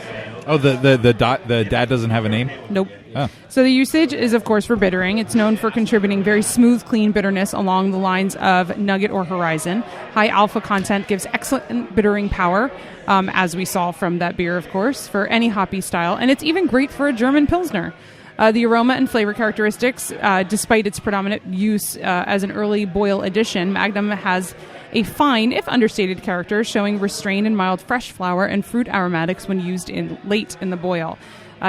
Oh, the dad doesn't have a name? Nope. Oh. So the usage is, of course, for bittering. It's known for contributing very smooth, clean bitterness along the lines of Nugget or Horizon. High alpha content gives excellent bittering power, as we saw from that beer, of course, for any hoppy style. And it's even great for a German Pilsner. The aroma and flavor characteristics, despite its predominant use as an early boil addition, Magnum has a fine, if understated, character, showing restrained and mild fresh flower and fruit aromatics when used late in the boil.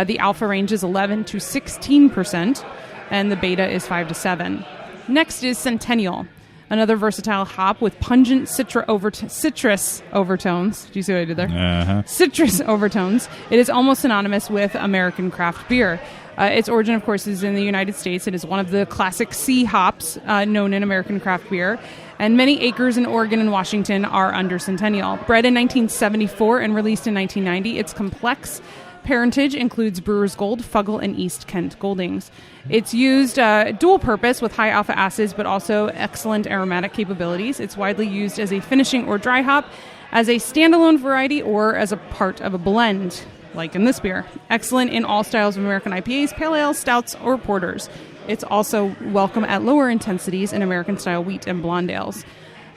The alpha range is 11 to 16%, and the beta is 5 to 7. Next is Centennial, another versatile hop with pungent citrus overtones. Do you see what I did there? Uh-huh. Citrus overtones. It is almost synonymous with American craft beer. Its origin, of course, is in the United States. It is one of the classic C hops known in American craft beer. And many acres in Oregon and Washington are under Centennial. Bred in 1974 and released in 1990, its complex parentage includes Brewer's Gold, Fuggle, and East Kent Goldings. It's used dual purpose with high alpha acids, but also excellent aromatic capabilities. It's widely used as a finishing or dry hop, as a standalone variety, or as a part of a blend. like in this beer. Excellent in all styles of American IPAs, pale ales, stouts, or porters. It's also welcome at lower intensities in American-style wheat and blonde ales.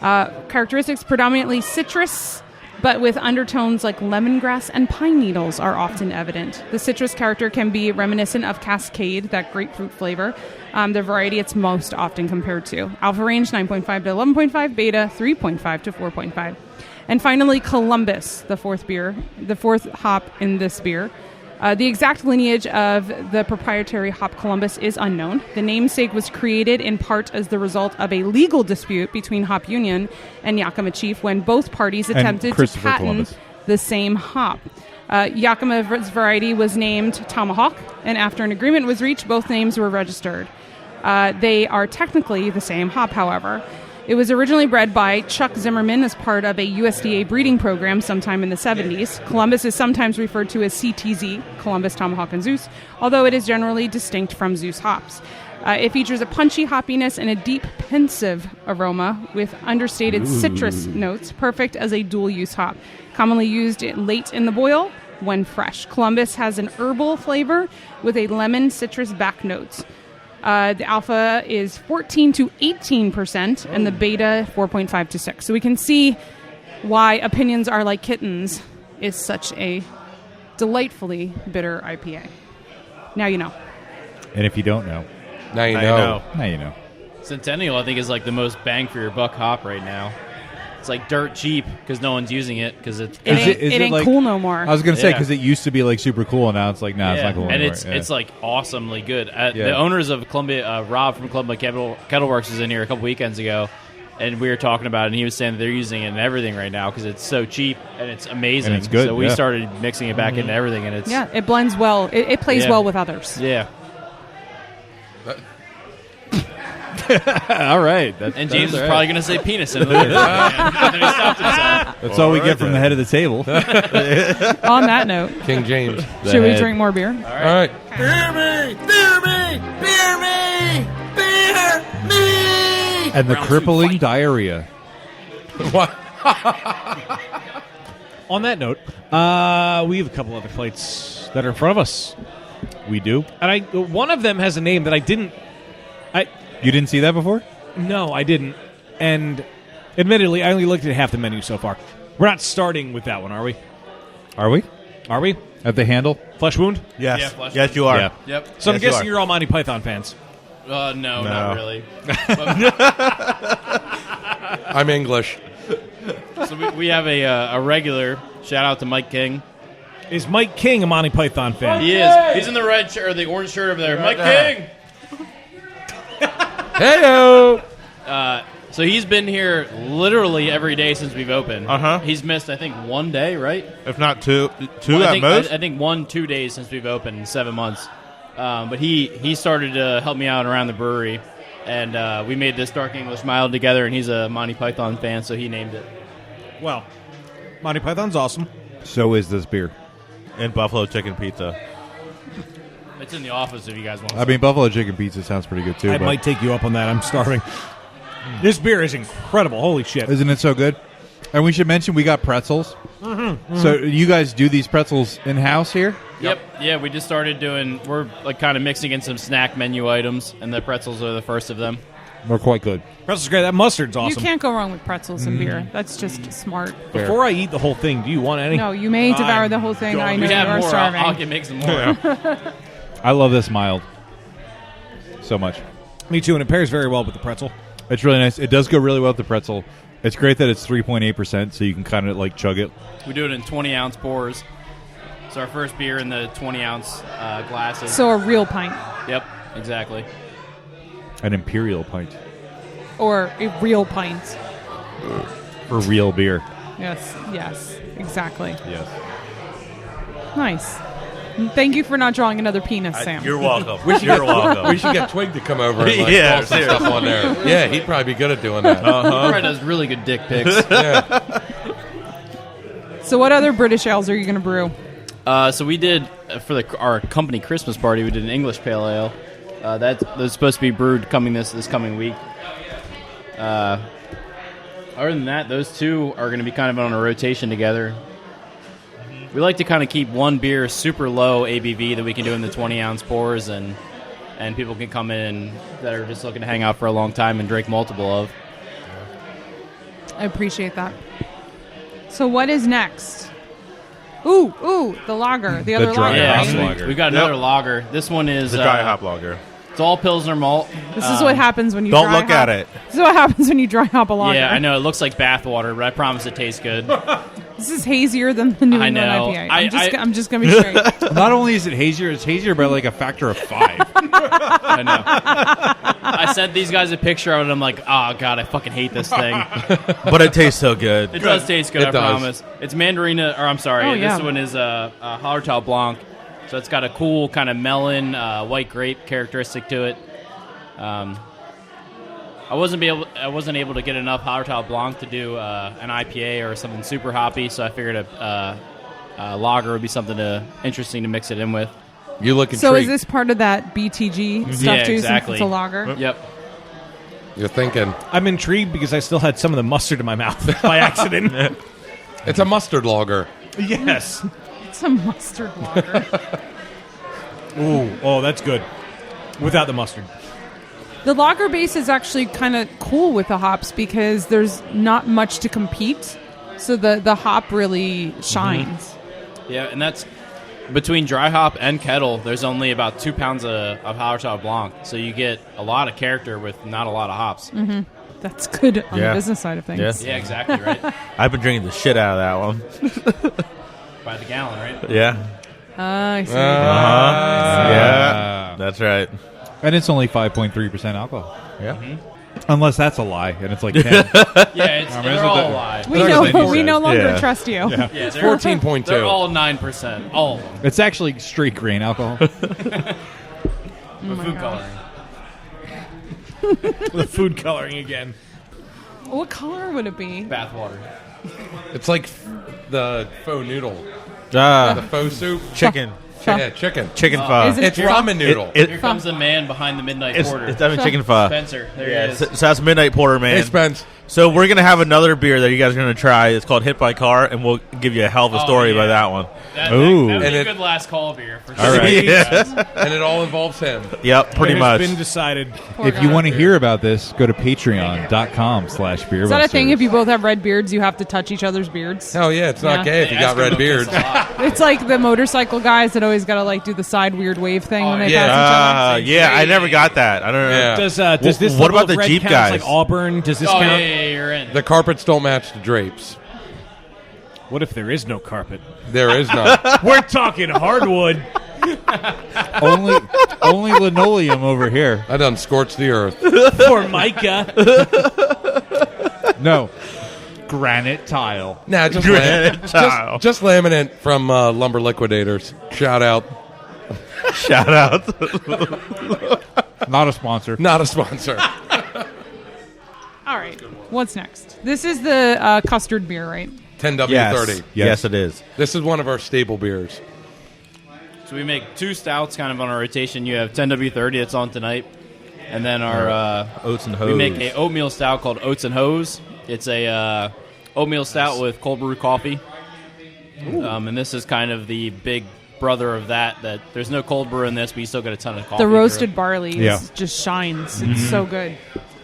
Characteristics predominantly citrus, but with undertones like lemongrass and pine needles are often evident. The citrus character can be reminiscent of Cascade, that grapefruit flavor, the variety it's most often compared to. Alpha range 9.5 to 11.5, beta 3.5 to 4.5. And finally, Columbus, the fourth hop in this beer. The exact lineage of the proprietary hop Columbus is unknown. The namesake was created in part as the result of a legal dispute between Hop Union and Yakima Chief when both parties attempted to patent Columbus. the same hop. Yakima's variety was named Tomahawk, and after an agreement was reached, both names were registered. They are technically the same hop, however. It was originally bred by Chuck Zimmerman as part of a USDA breeding program sometime in the 70s. Columbus is sometimes referred to as CTZ, Columbus, Tomahawk, and Zeus, although it is generally distinct from Zeus hops. It features a punchy hoppiness and a deep, pensive aroma with understated citrus notes, perfect as a dual-use hop, commonly used late in the boil when fresh. Columbus has an herbal flavor with a lemon citrus back notes. The alpha is 14 to 18%, and the beta 4.5 to 6. So we can see why Opinions Are Like Kittens is such a delightfully bitter IPA. Now you know. And if you don't know, Now you know. now you know. Centennial, I think, is like the most bang for your buck hop right now. It's like dirt cheap because no one's using it because it's It ain't like, cool no more. I was going to say, Yeah. because it used to be like super cool, and now it's like, it's not cool and anymore. it's like awesomely good. Yeah. The owners of Columbia, Rob from Columbia Kettleworks, was in here a couple weekends ago, and we were talking about it, and he was saying that they're using it in everything right now because it's so cheap and it's amazing. And it's good, So we yeah. started mixing it back into everything, and it's It blends well. It plays well with others. Yeah. all right. And James is probably going to say penis in a little bit. And then he stopped himself. That's all we get from the head of the table. On that note, King James. should we drink more beer? All right. And the crippling diarrhea. What? On that note, we have a couple other plates that are in front of us. We do. And one of them has a name that I didn't... You didn't see that before? No, I didn't. And admittedly, I only looked at half the menu so far. We're not starting with that one, are we? Are we? Are we? At the handle? Flesh Wound? Yes. Yeah, flush Yes, you are. Yeah. Yep. So I'm Yes, you guessing are. you're all Monty Python fans. No, not really. I'm English. So we have a regular. Shout out to Mike King. Is Mike King a Monty Python fan? He is. He's in the red shirt or the orange shirt over there. Mike King. Heyo. So he's been here literally every day since we've opened. Uh-huh. He's missed, I think, one day, right? If not two Well, at most. I think 1-2 days since we've opened in 7 months. But he started to help me out around the brewery, and we made this Dark English Mild together, and he's a Monty Python fan, so he named it. Well, Monty Python's awesome. So is this beer. And buffalo chicken pizza. It's in the office if you guys want. I mean, buffalo chicken pizza sounds pretty good, too. I but might take you up on that. I'm starving. This beer is incredible. Holy shit. Isn't it so good? And we should mention we got pretzels. So you guys do these pretzels in-house here? Yep. Yeah, we just started doing. We're like kind of mixing in some snack menu items, and the pretzels are the first of them. They're quite good. Pretzel's great. That mustard's You awesome. can't go wrong with pretzels and beer. That's just smart. Before I eat the whole thing, do you want any? No, you may devour the whole thing. I know We you have are more. starving. I'll get make some more. I love this mild so much. Me too, and it pairs very well with the pretzel. It's really nice. It does go really well with the pretzel. It's great that it's 3.8%, so you can kind of like chug it. We do it in 20-ounce pours. It's our first beer in the 20-ounce glasses. So a real pint. Yep, exactly. An imperial pint Or a real pint. for real beer. Yes, exactly. Yes. Nice. Thank you for not drawing another penis, Sam. You're welcome. You're welcome. We should get Twig to come over and Yeah, draw some stuff on there. Yeah, he'd probably be good at doing that. He probably does really good dick pics. Yeah. So what other British ales are you going to brew? So we did, for our company Christmas party, we did an English Pale Ale. That's supposed to be brewed this coming week. Other than that, those two are going to be kind of on a rotation together. we like to kind of keep one beer super low ABV that we can do in the 20-ounce pours, and people can come in that are just looking to hang out for a long time and drink multiple of. I appreciate that. So what is next? Ooh, the lager, the other dry lager. Yeah, hop right? lager. we've got another lager. This one is The dry hop lager. It's all Pilsner malt. This is what happens when you Don't dry look hop. at it. This is what happens when you dry hop a lager. Yeah, I know it looks like bath water, but I promise it tastes good. This is hazier than the New I England know. IPA. I'm just gonna be straight. Not only is it hazier, it's hazier by like a factor of 5. I know. I sent these guys a picture of it, and I'm like, oh, God, I fucking hate this thing. But it tastes so good. It does taste good, It I does. promise. It's Mandarina, or I'm sorry, Oh, yeah. this one is a Hallertau Blanc. So it's got a cool kind of melon, white grape characteristic to it. I wasn't able to get enough Hallertau Blanc to do an IPA or something super hoppy, so I figured a lager would be something interesting to mix it in with. You look So intrigued. is this part of that BTG stuff Yeah, too? exactly. Since it's a lager. Yep. You're thinking. I'm intrigued because I still had some of the mustard in my mouth by accident. It's a mustard lager. Yes. It's a mustard lager. Ooh, oh, that's good. Without the mustard. The lager base is actually kind of cool with the hops because there's not much to compete, so the hop really shines. Yeah, and that's between dry hop and kettle. There's only about 2 pounds of Hallertau Blanc, so you get a lot of character with not a lot of hops. That's good on Yeah. the business side of things. Yeah. Yeah, exactly right. I've been drinking the shit out of that one. By the gallon, right? Yeah. I see. Yeah. That's right. And it's only 5.3% alcohol. Yeah. Unless that's a lie, and it's like 10. Yeah, that's they're what all the- live. we no longer Yeah. trust you. Yeah, they're 14.2. They're all 9%. All of them. It's actually straight grain alcohol. With food coloring. The food coloring again. What color would it be? Bath water. It's like the faux noodle. The Ah, faux soup. chicken. Yeah, chicken. Chicken pho. Is it It's ramen noodle. Here comes the man behind the Midnight It's Porter. chicken pho. Spencer. There Yeah, he is. so that's Midnight Porter, man. Hey, Spence. So we're gonna have another beer that you guys are gonna try. It's called Hit by Car, and we'll give you a hell of a story yeah. by that one. That Ooh. would be And a it- good last call beer for sure. All right. And it all involves him. Yep, pretty It much. has been decided. If you want to hear about this, go to patreon.com/beerbuster. Is that a thing? If you both have red beards, you have to touch each other's beards. Hell yeah, it's not Yeah. gay if you got red beards. It's like the motorcycle guys that always got to like do the side weird wave thing when they yeah. pass each other. Yeah, I never got that. I don't know. Yeah. Does Well, this what level about of the red Jeep count guys? like Auburn? Does this Oh, count? yeah, you're in. The carpets don't match the drapes. What if there is no carpet? There is none. We're talking hardwood. only linoleum over here. I done scorched the earth. For Micah. No, granite tile. Nah, just Granite tile. just laminate from Lumber Liquidators. Shout out. Shout out. Not a sponsor. Not a sponsor. All right. What's next? This is the custard beer, right? 10W30. Yes, it is. This is one of our staple beers. So we make 2 stouts kind of on a rotation. You have 10W30 that's on tonight. And then our Oats and Hose. we make a oatmeal stout called Oats and Hose. It's a oatmeal stout with cold brew coffee. And this is kind of the big brother of that there's no cold brew in this, but you still get a ton of coffee. The through roasted it. barley Yeah. just shines. It's so good.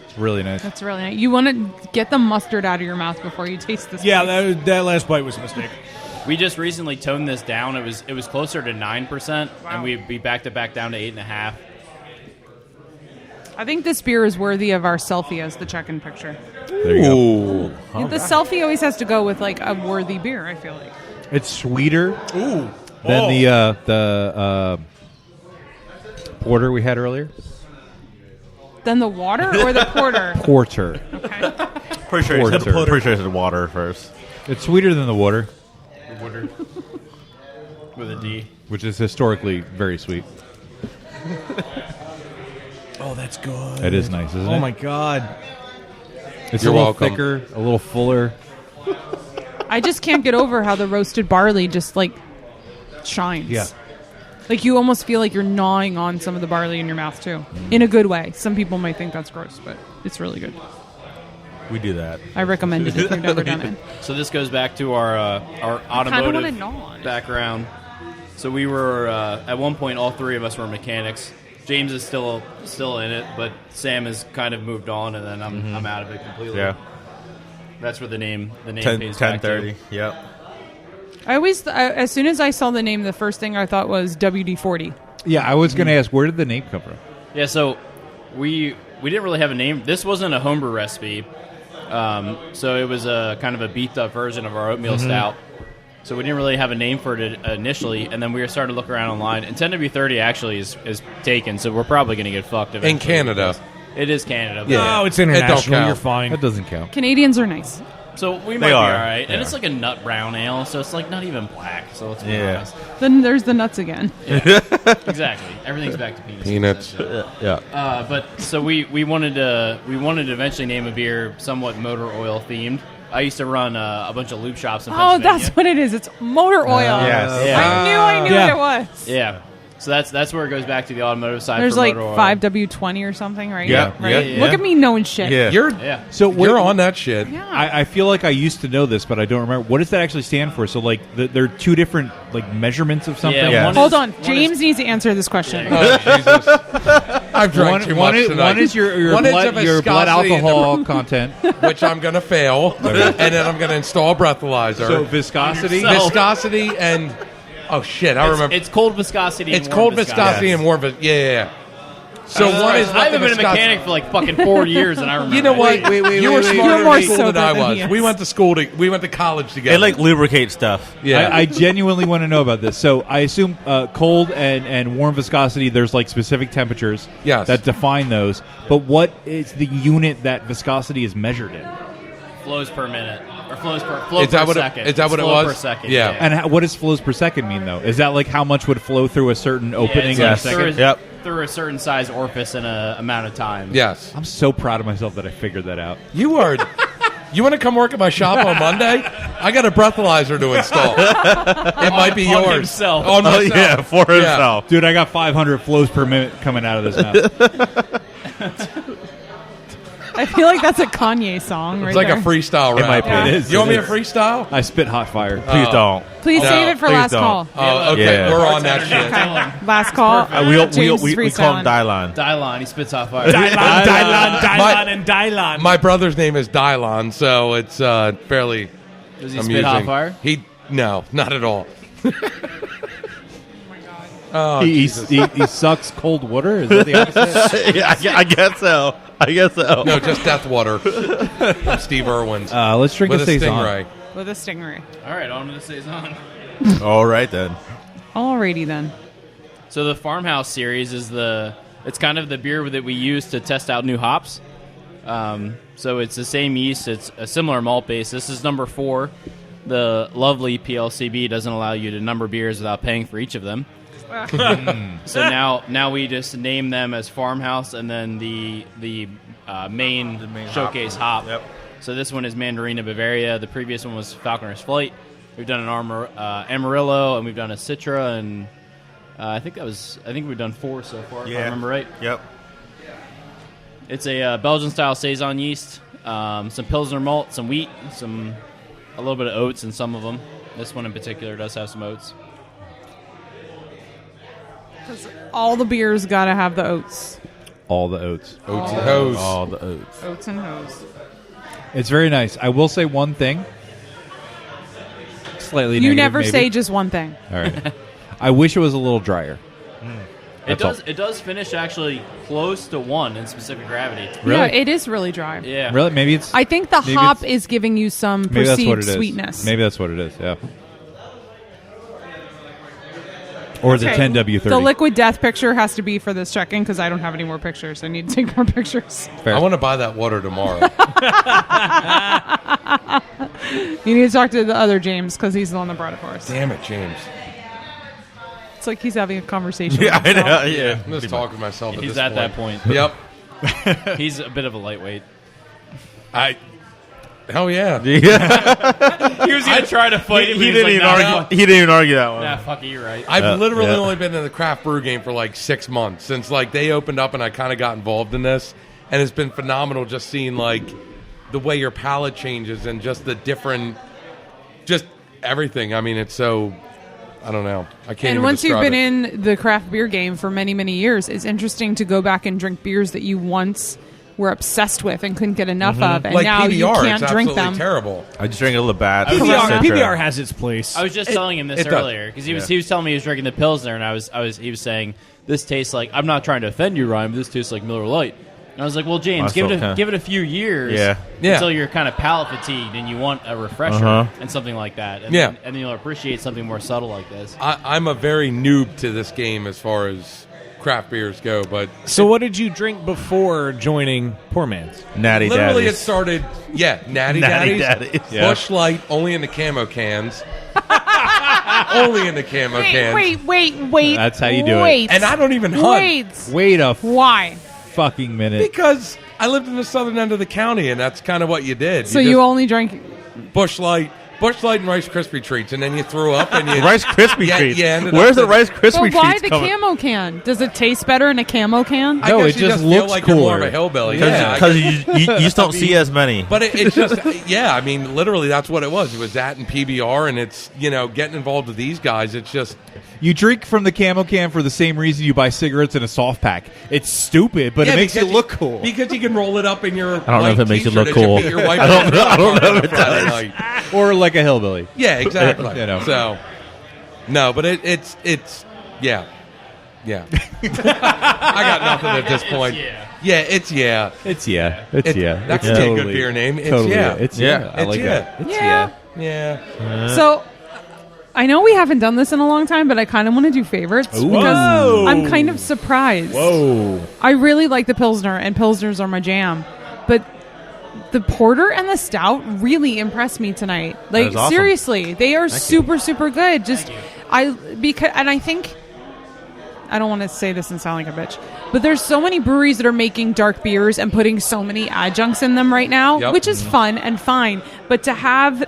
It's really nice. That's really nice. You want to get the mustard out of your mouth before you taste this. Yeah, place. that last bite was a mistake. We just recently toned this down. It was closer to 9%, and we backed it back down to 8.5%. I think this beer is worthy of our selfie as the check-in picture. There you go. The selfie always has to go with like a worthy beer, I feel like. It's sweeter than the porter we had earlier. Then the water or the porter? Porter. Okay. Pretty sure Porter. it's the water first. It's sweeter than the water, With a D. which is historically very sweet. Oh, that's good. It is nice, isn't it? Oh, my God. It's You're a little welcome. thicker, a little fuller. I just can't get over how the roasted barley just like shines. Yeah. Like you almost feel like you're gnawing on some of the barley in your mouth too. In a good way. Some people might think that's gross, but it's really good. We do that. I recommend it if you've never done it. So this goes back to our wanna automotive nod. background. So we were at one point, all three of us were mechanics. James is still in it, but Sam has kind of moved on, and then I'm out of it completely. Yeah. That's where the name pays 10:30. back to. Yep. I always, as soon as I saw the name, the first thing I thought was WD-40. Yeah, I was going to ask, where did the name come from? Yeah, so we didn't really have a name. This wasn't a homebrew recipe, so it was a kind of a beefed up version of our oatmeal stout. So we didn't really have a name for it initially, and then we were starting to look around online. And 10W30 actually is taken, so we're probably going to get fucked eventually. In Canada. It is Canada. Yeah. No, it's It don't international. count. You're fine. That doesn't count. Canadians are nice. So we might be are. all right. Yeah. And it's like a nut brown ale, so it's like not even black. So let's be Yeah. honest. Then there's the nuts again. Exactly. Everything's back to peanuts. Peanuts. Yeah. But so we wanted to eventually name a beer somewhat motor oil themed. I used to run a bunch of lube shops in Oh, Pennsylvania. that's what it is. It's motor oil. Yes. Yeah. I knew Yeah. what it was. Yeah. So that's where it goes back to the automotive side. There's for like motor oil. 5W20 or something, right? Yeah. Right. Yeah. Look at me knowing shit. Yeah. Yeah. So You're on that shit. Yeah. I feel like I used to know this, but I don't remember. What does that actually stand for? So, like, there are two different like measurements of something. Yeah, one Hold on. James needs to answer this question. Oh, Jesus. I've drank too much tonight. One is your One is blood, of your blood viscosity and alcohol content. which I'm going to fail, and then I'm going to install a breathalyzer. So viscosity. Yourself. Viscosity and... Oh, shit, I remember. It's cold viscosity. It's and warm cold viscosity and warm viscosity. Yeah. So one is what I haven't the been a mechanic for like fucking 4 years, and I remember. You know what? that. You were You're smarter more in school sober than I than he was. is. We went to college together. They like lubricate stuff. Yeah. I genuinely want to know about this. So I assume cold and warm viscosity, there's like specific temperatures Yes. that define those. But what is the unit that viscosity is measured in? flows per minute or flows per Is that per what it- second. is that what it Flow was? Per second. Yeah. And what does flows per second mean, though? Is that like how much would flow through a certain opening in a Yes. second? Through a certain size orifice in a amount of time. Yes. I'm so proud of myself that I figured that out. You are. You want to come work at my shop on Monday? I got a breathalyzer to install. It might be On yours. himself. On Oh, myself. yeah, for himself. Dude, I got 500 flows per minute coming out of this mouth. I feel like that's a Kanye song right It's like there. a freestyle rap. might be. Yeah. It is. You want It me to is. freestyle? I spit hot fire. Please don't. Please No, save it for please last don't. call. Oh, okay. Yeah. We're on that shit. Okay. Last call. James We is call him freestyling. Dylon. Dylon, he spits hot fire. Dylon, and Dylon. My brother's name is Dylon, so it's fairly Does he amusing. spit hot fire? No, not at all. Oh, he Jesus. sucks cold water? Is that the opposite? Yeah, I guess so. No, just Death Water from Steve Irwin's. Let's drink with a a Saison. Stingray. With a stingray. All right, on to the Saison. All right, then. Alrighty then. So the Farmhouse series is it's kind of the beer that we use to test out new hops. So it's the same yeast. It's a similar malt base. This is number 4. The lovely PLCB doesn't allow you to number beers without paying for each of them. So now we just name them as Farmhouse, and then the main showcase hop. Yep. So this one is Mandarina Bavaria. The previous one was Falconer's Flight. We've done an Amarillo, and we've done a Citra, and I think we've done 4 so far. If I remember right. Yep. It's a Belgian style saison yeast, some Pilsner malt, some wheat, a little bit of oats in some of them. This one in particular does have some oats. All the beers gotta have the oats. All the oats. Oats and hose. All the oats. Oats and hose. It's very nice. I will say one thing. Slightly You negative, never maybe. say just one thing. All right. I wish it was a little drier. It does finish actually close to 1 in specific gravity. Really? Yeah, it is really dry. Yeah. Really? Maybe it's. I think the maybe hop it's- is giving you some Maybe that's what perceived it is. sweetness. Maybe that's what it is. Yeah. Or the Okay. 10W30. The liquid death picture has to be for this check-in because I don't have any more pictures. I need to take more pictures. Fair. I want to buy that water tomorrow. You need to talk to the other James because he's the one that brought it for us. Damn it, James. It's like he's having a conversation. Yeah, with I know. himself. Yeah. I'm just talking to myself He's at at this that point. Yep. He's a bit of a lightweight. Hell yeah. He was going to try to fight him. He didn't even argue. He didn't even argue that one. Nah, fuck it, you're right. I've literally yeah. only been in the craft brew game for like 6 months since like they opened up and I kind of got involved in this, and it's been phenomenal just seeing like the way your palate changes and just the different, just everything. I mean, it's so, I don't know. I can't. And even once you've describe been it. in the craft beer game for many, many years, it's interesting to go back and drink beers that you once were obsessed with and couldn't get enough of, and like now PBR, you can't it's drink absolutely them. terrible. I just drank a little bad. PBR has its place. I was just telling him this it does. earlier because he was telling me he was drinking the Pilsner, and he was saying this tastes like, I'm not trying to offend you, Ryan, but this tastes like Miller Lite. And I was like, well, James, give it a few years until you're kind of palate fatigued and you want a refresher and something like that. And then you'll appreciate something more subtle like this. I'm a very noob to this game as far as craft beers go, but So what did you drink before joining Poor Man's? Natty literally Daddies. it started, Natty Daddies. Yeah. Bush Light, only in the camo cans. Only in the camo cans. Wait. That's how you do it. And I don't even hunt. Wait a Why? fucking minute. Because I lived in the southern end of the county, and that's kind of what you did. So you you only drank... Bush Light and Rice Krispie treats, and then you threw up and you Rice Krispie treats. ended Where's up the with- Rice Krispie But why treats the coming? camo can? Does it taste better in a camo can? I No, guess it you just feel looks like you're more of cooler. a hillbilly. Yeah, Because you just don't see as many. but it's just, I mean, literally, that's what it was. It was that and PBR, and it's, getting involved with these guys. It's just, You drink from the camo can for the same reason you buy cigarettes in a soft pack. It's stupid, but it makes you because look cool. Because you can roll it up in your. I don't know if it makes you look t-shirt cool. as you beat your wife I don't up know- I don't know if it Friday does. night. Or like a hillbilly. Yeah, exactly. So, no, but it's yeah. I got nothing at this point. It's yeah. It's yeah. That's It's a totally, good beer name. It's totally yeah. It's Yeah. I It's like yeah. that. It's Yeah. Yeah. So, I know we haven't done this in a long time, but I kind of want to do favorites because I'm kind of surprised. Whoa. I really like the Pilsner, and Pilsners are my jam. But the Porter and the Stout really impressed me tonight. Like, was awesome. seriously, they are super, super good. I think, I don't want to say this and sound like a bitch, but there's so many breweries that are making dark beers and putting so many adjuncts in them right now, Yep. which is fun and fine. But to have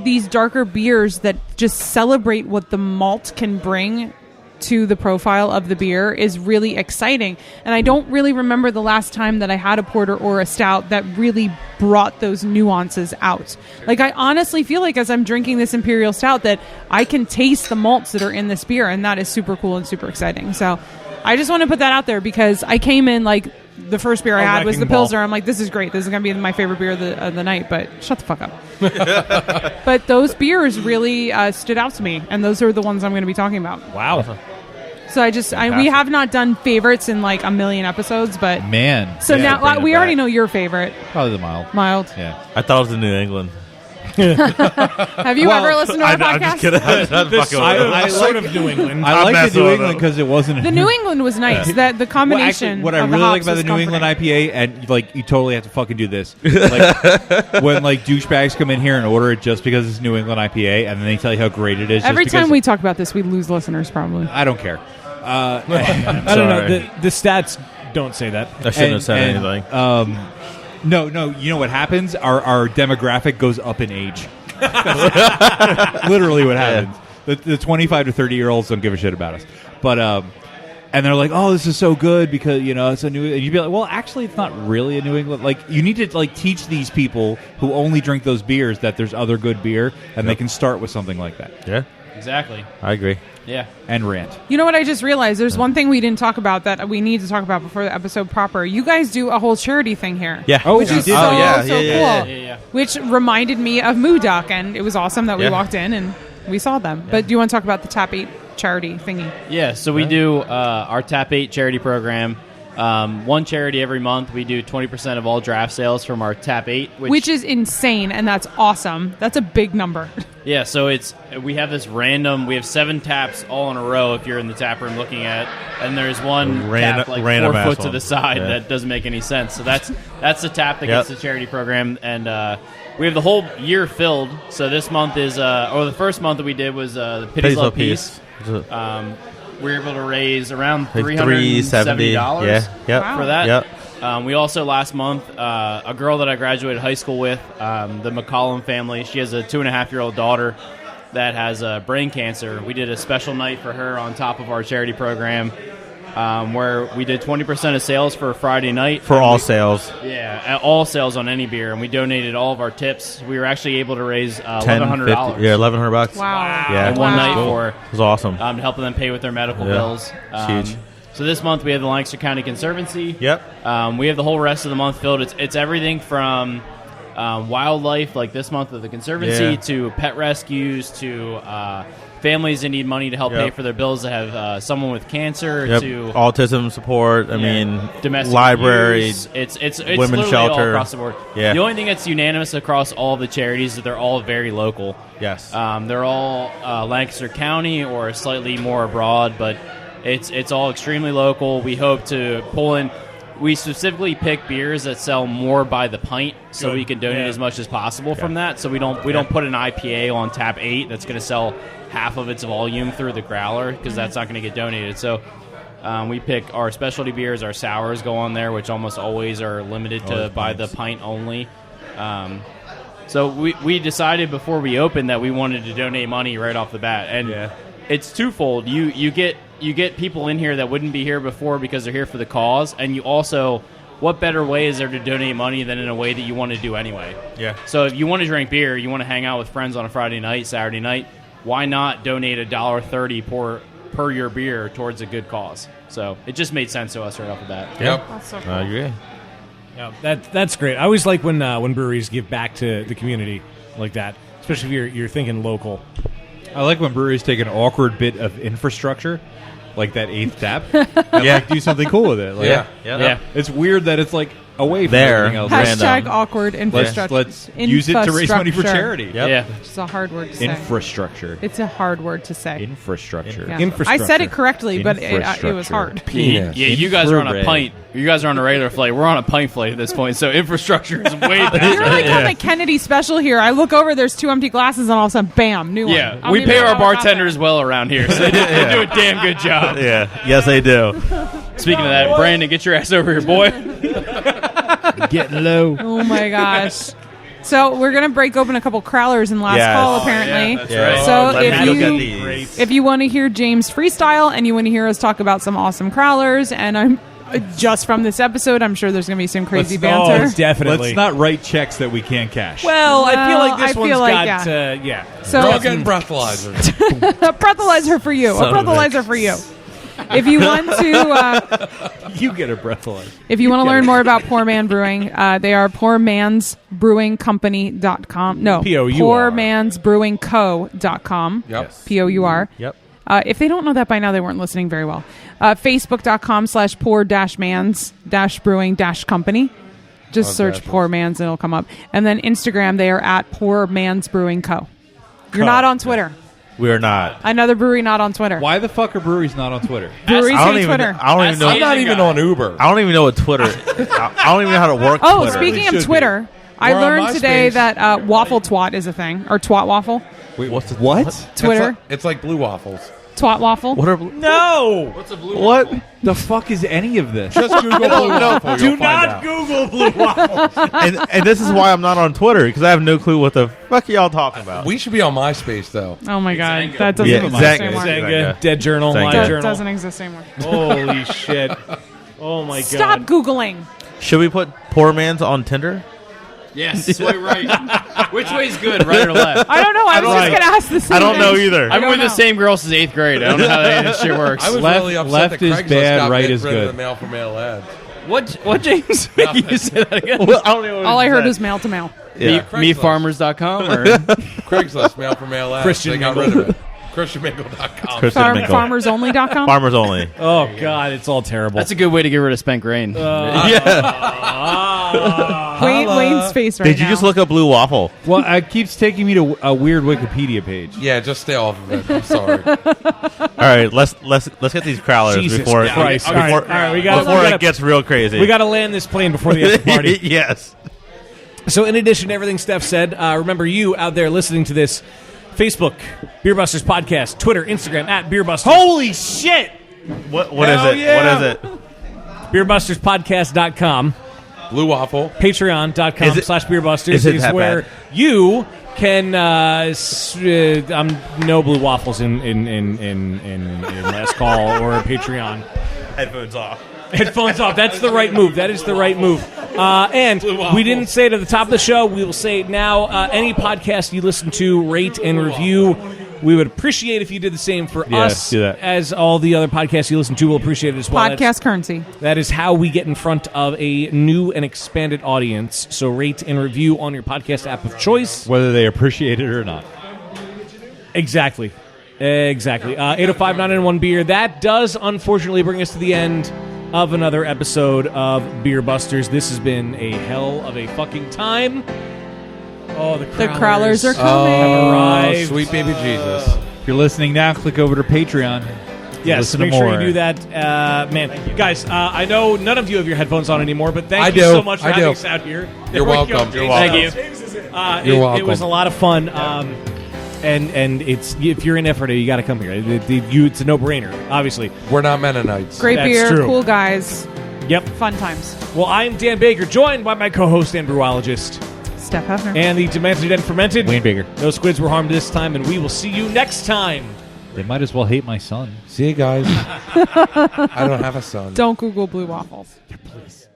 these darker beers that just celebrate what the malt can bring to the profile of the beer is really exciting. And I don't really remember the last time that I had a porter or a stout that really brought those nuances out. Like, I honestly feel like as I'm drinking this Imperial Stout that I can taste the malts that are in this beer, and that is super cool and super exciting. So I just want to put that out there because I came in like the first beer I had was the wrecking ball. Pilsner. I'm like, this is great. This is going to be my favorite beer of the night, but shut the fuck up. But those beers really stood out to me, and those are the ones I'm going to be talking about. Wow. So we have not done favorites in like a million episodes, but Man. so Yeah, now bring it we already back. know your favorite, Probably the mild. Mild. Yeah. I thought it was in New England. Have you ever listened to our podcast? I'm just kidding. I'm just fucking with you. I sort of New England. I like messing the New with England them. because it wasn't. The New England was nice. That the Well, combination. actually, what I of really the like hops about the was New England comforting. IPA, and like you totally have to fucking do this, like when like douchebags come in here and order it just because it's New England IPA, and then they tell you how great it is. Every just because time we talk about this, we lose listeners probably. I don't care. I don't know. Sorry. The stats don't say that. I shouldn't have said And, anything. No. You know what happens? Our demographic goes up in age. Literally, what happens? The 25 to 30-year-olds don't give a shit about us, but and they're like, "Oh, this is so good because it's a new." And you'd be like, "Well, actually, it's not really a New England." Like, you need to like teach these people who only drink those beers that there's other good beer, and they can start with something like that Yeah, Exactly. I agree. Yeah. and rant. You know what I just realized? There's one thing we didn't talk about that we need to talk about before the episode proper. You guys do a whole charity thing here. Yeah. Oh, Which we is did. so, Oh, yeah, so yeah, cool. yeah, yeah. Which reminded me of Moo Duck, and it was awesome that we Yeah. walked in and we saw them. But do you want to talk about the Tap 8 charity thingy? Yeah, so we do our Tap 8 charity program. One charity every month. We do 20% of all draft sales from our Tap 8. Which is insane, and that's awesome. That's a big number. Yeah, so we have this random. We have 7 taps all in a row. If you're in the tap room looking at, and there's one tap like 4 random foot to one. the side Yeah. that doesn't make any sense. So that's the tap that Yep. gets the charity program, and we have the whole year filled. So this month is, or the first month that we did was the Pity's Love Peace. We were able to raise around $370 Yeah. Yep. Wow. for that. Yep. We also last month, a girl that I graduated high school with, the McCollum family. She has a 2.5-year-old daughter that has brain cancer. We did a special night for her on top of our charity program. where we did 20% of sales for Friday night. For all sales. Yeah, all sales on any beer, and we donated all of our tips. We were actually able to raise $1,100. Yeah, $1,100. Wow. Yeah. In one night for It was awesome. to help them pay with their medical Yeah. bills. Huge. So this month we have the Lancaster County Conservancy. Yep. We have the whole rest of the month filled. It's everything from wildlife, like this month with the Conservancy, to pet rescues, to families that need money to help pay for their bills that have someone with cancer, to autism support. I mean, domestic library. abuse. It's women's literally shelter all across the board. Yeah. The only thing that's unanimous across all the charities is that they're all very local. Yes. They're all Lancaster County or slightly more abroad, but it's all extremely local. We hope to pull in. We specifically pick beers that sell more by the pint, so we can donate as much as possible from that. So we don't put an IPA on tap 8 that's going to sell half of its volume through the growler, because that's not going to get donated. So we pick our specialty beers. Our sours go on there, which almost always are limited to by the pint only. So we decided before we opened that we wanted to donate money right off the bat, and it's twofold. You get people in here that wouldn't be here before because they're here for the cause, and you also, what better way is there to donate money than in a way that you want to do anyway? Yeah. So if you want to drink beer, you want to hang out with friends on a Friday night, Saturday night, why not donate $1.30 per your beer towards a good cause? So it just made sense to us right off the bat. Yep. That's so I agree. Yeah, that's great. I always like when breweries give back to the community like that, especially if you're thinking local. I like when breweries take an awkward bit of infrastructure, like that 8th tap, and like do something cool with it. Like, Yeah. It's weird that it's like away from There. everything else. Hashtag awkward infrastructure. Let's use it to raise money for charity. Yep. Yeah. It's a hard word to say. Infrastructure. It's a hard word to say. Infrastructure. Yeah. Infrastructure. I said it correctly, but it was Infrastructure. hard. Penis. Yeah, you guys are on a Infrared. pint. You guys are on a regular flight. We're on a pint flight at this point, so infrastructure is way You're better. like on the Kennedy special here. I look over, there's 2 empty glasses, and all of a sudden, bam, new one. I Yeah, don't we even pay know our how I got bartenders well around here, so they do a damn good job. Yeah. Yes, they do. Speaking of that, Brandon, get your ass over here, boy. Getting low. that. Oh my gosh. So we're gonna break open a couple crowlers in last Yes. call, Oh, apparently. that's Yeah. So Let if me look at you these. if you want to hear James freestyle and you want to hear us talk about some awesome crowlers, and I'm just from this episode, I'm sure there's gonna be some crazy banter. Oh, definitely. Let's not write checks that we can't cash. Well, I feel like Well, this I one's feel like, got So We're all getting breathalyzers. a breathalyzer for you. Son A of a breathalyzer for you. If you want to, you get a breathalyzer. if you want to learn more about Poor Man Brewing, they are poormansbrewingcompany.com. No, P-O-U-R. poormansbrewingco.com. Yep. P-O-U-R. Yep. If they don't know that by now, they weren't listening very well. Facebook.com/poor-mans-brewing-company. Just search Poor Mans and it'll come up. And then Instagram, they are at Poor Mans Brewing Co. You're not on Twitter. We are not. Another brewery not on Twitter. Why the fuck are breweries not on Twitter? Breweries I don't hate even. Twitter. I don't even know. That's I'm not even on Uber. I don't even know what Twitter. I don't even know how to work. Oh, Twitter. speaking should of be. Twitter, I We're on learned today MySpace. that waffle twat is a thing, or twat waffle. Wait, what's the What? Twitter, It's like blue waffles. twat waffle. What are? No! What the fuck is any of this? Just Google blue waffle. Do You'll find not out. Google blue waffles. and this is why I'm not on Twitter, because I have no clue what the fuck are y'all talking about. We should be on MySpace though. Oh my god, Xanga. that doesn't Yeah, exist Xanga. anymore. Xanga, Dead Journal, Xanga. Live That Journal. doesn't exist anymore. Holy shit. Oh my Stop god. Googling. Should we put Poor Man's on Tinder? Yes, swipe right. Which way's good, right or left? I don't know. I was just Right. going to ask the same I don't know thing. either. I've been with know. the same girl since 8th grade. I don't know how any of this shit works. I was Left- really upset left that is Craigslist bad, got right rid is of good. the mail for mail ads. What James? Can you say that again? Well, I don't know. What All I heard said. was mail to mail. Yeah. Meatfarmers.com or Craigslist mail for mail ads. Christian they got Mingle. rid of it. ChristianMingle.com. Christian Mingle. Farmersonly.com. Farmers only. Oh god, it's all terrible. That's a good way to get rid of spent grain. Wayne's face right Did you now. just look up blue waffle? Well, it keeps taking me to a weird Wikipedia page. Yeah, just stay off of it. I'm sorry. All right, let's get these crowlers Jesus before Christ. before, All right, we gotta- before we gotta- it gets real crazy. we got to land this plane before the after party. Yes. So, in addition to everything Steph said, remember you out there listening to this, Facebook, Beer Busters Podcast, Twitter, Instagram, at Beer Busters. Holy shit! What is Hell it? yeah. What is it? BeerBustersPodcast.com, Blue waffle. Patreon.com/BeerBusters is it is that where bad? you can. No blue waffles in last call or Patreon. Headphones off. Headphones off. That's the right move. That is the right move. And we didn't say it at the top of the show. We will say it now. Any podcast you listen to, rate and review. We would appreciate if you did the same for us, do that. as all the other podcasts you listen to will appreciate it as well. Podcast currency. That is how we get in front of a new and expanded audience. So rate and review on your podcast app of choice. Whether they appreciate it or not. Exactly. 805-991 beer. That does unfortunately bring us to the end of another episode of Beer Busters. This has been a hell of a fucking time. Oh, the crowlers are coming. Have arrived. Sweet baby Jesus. If you're listening now, click over to Patreon. Yes, Listen make to sure more. you do that. Man, guys, I know none of you have your headphones on anymore, but thank I you do. so much for I having do. us out here. You're There we go. welcome. James. Thank you. It welcome. was a lot of fun. And it's if you're in Ephrata, you got to come here. It's a no-brainer, obviously. We're not Mennonites. Great That's beer, true. cool guys, Yep. fun times. Well, I'm Dan Baker, joined by my co-host and brewologist, Steph Hefner. and the demented and fermented Wayne Baker. No squids were harmed this time, and we will see you next time. They might as well hate my son. See you guys. I don't have a son. Don't Google blue waffles. Please.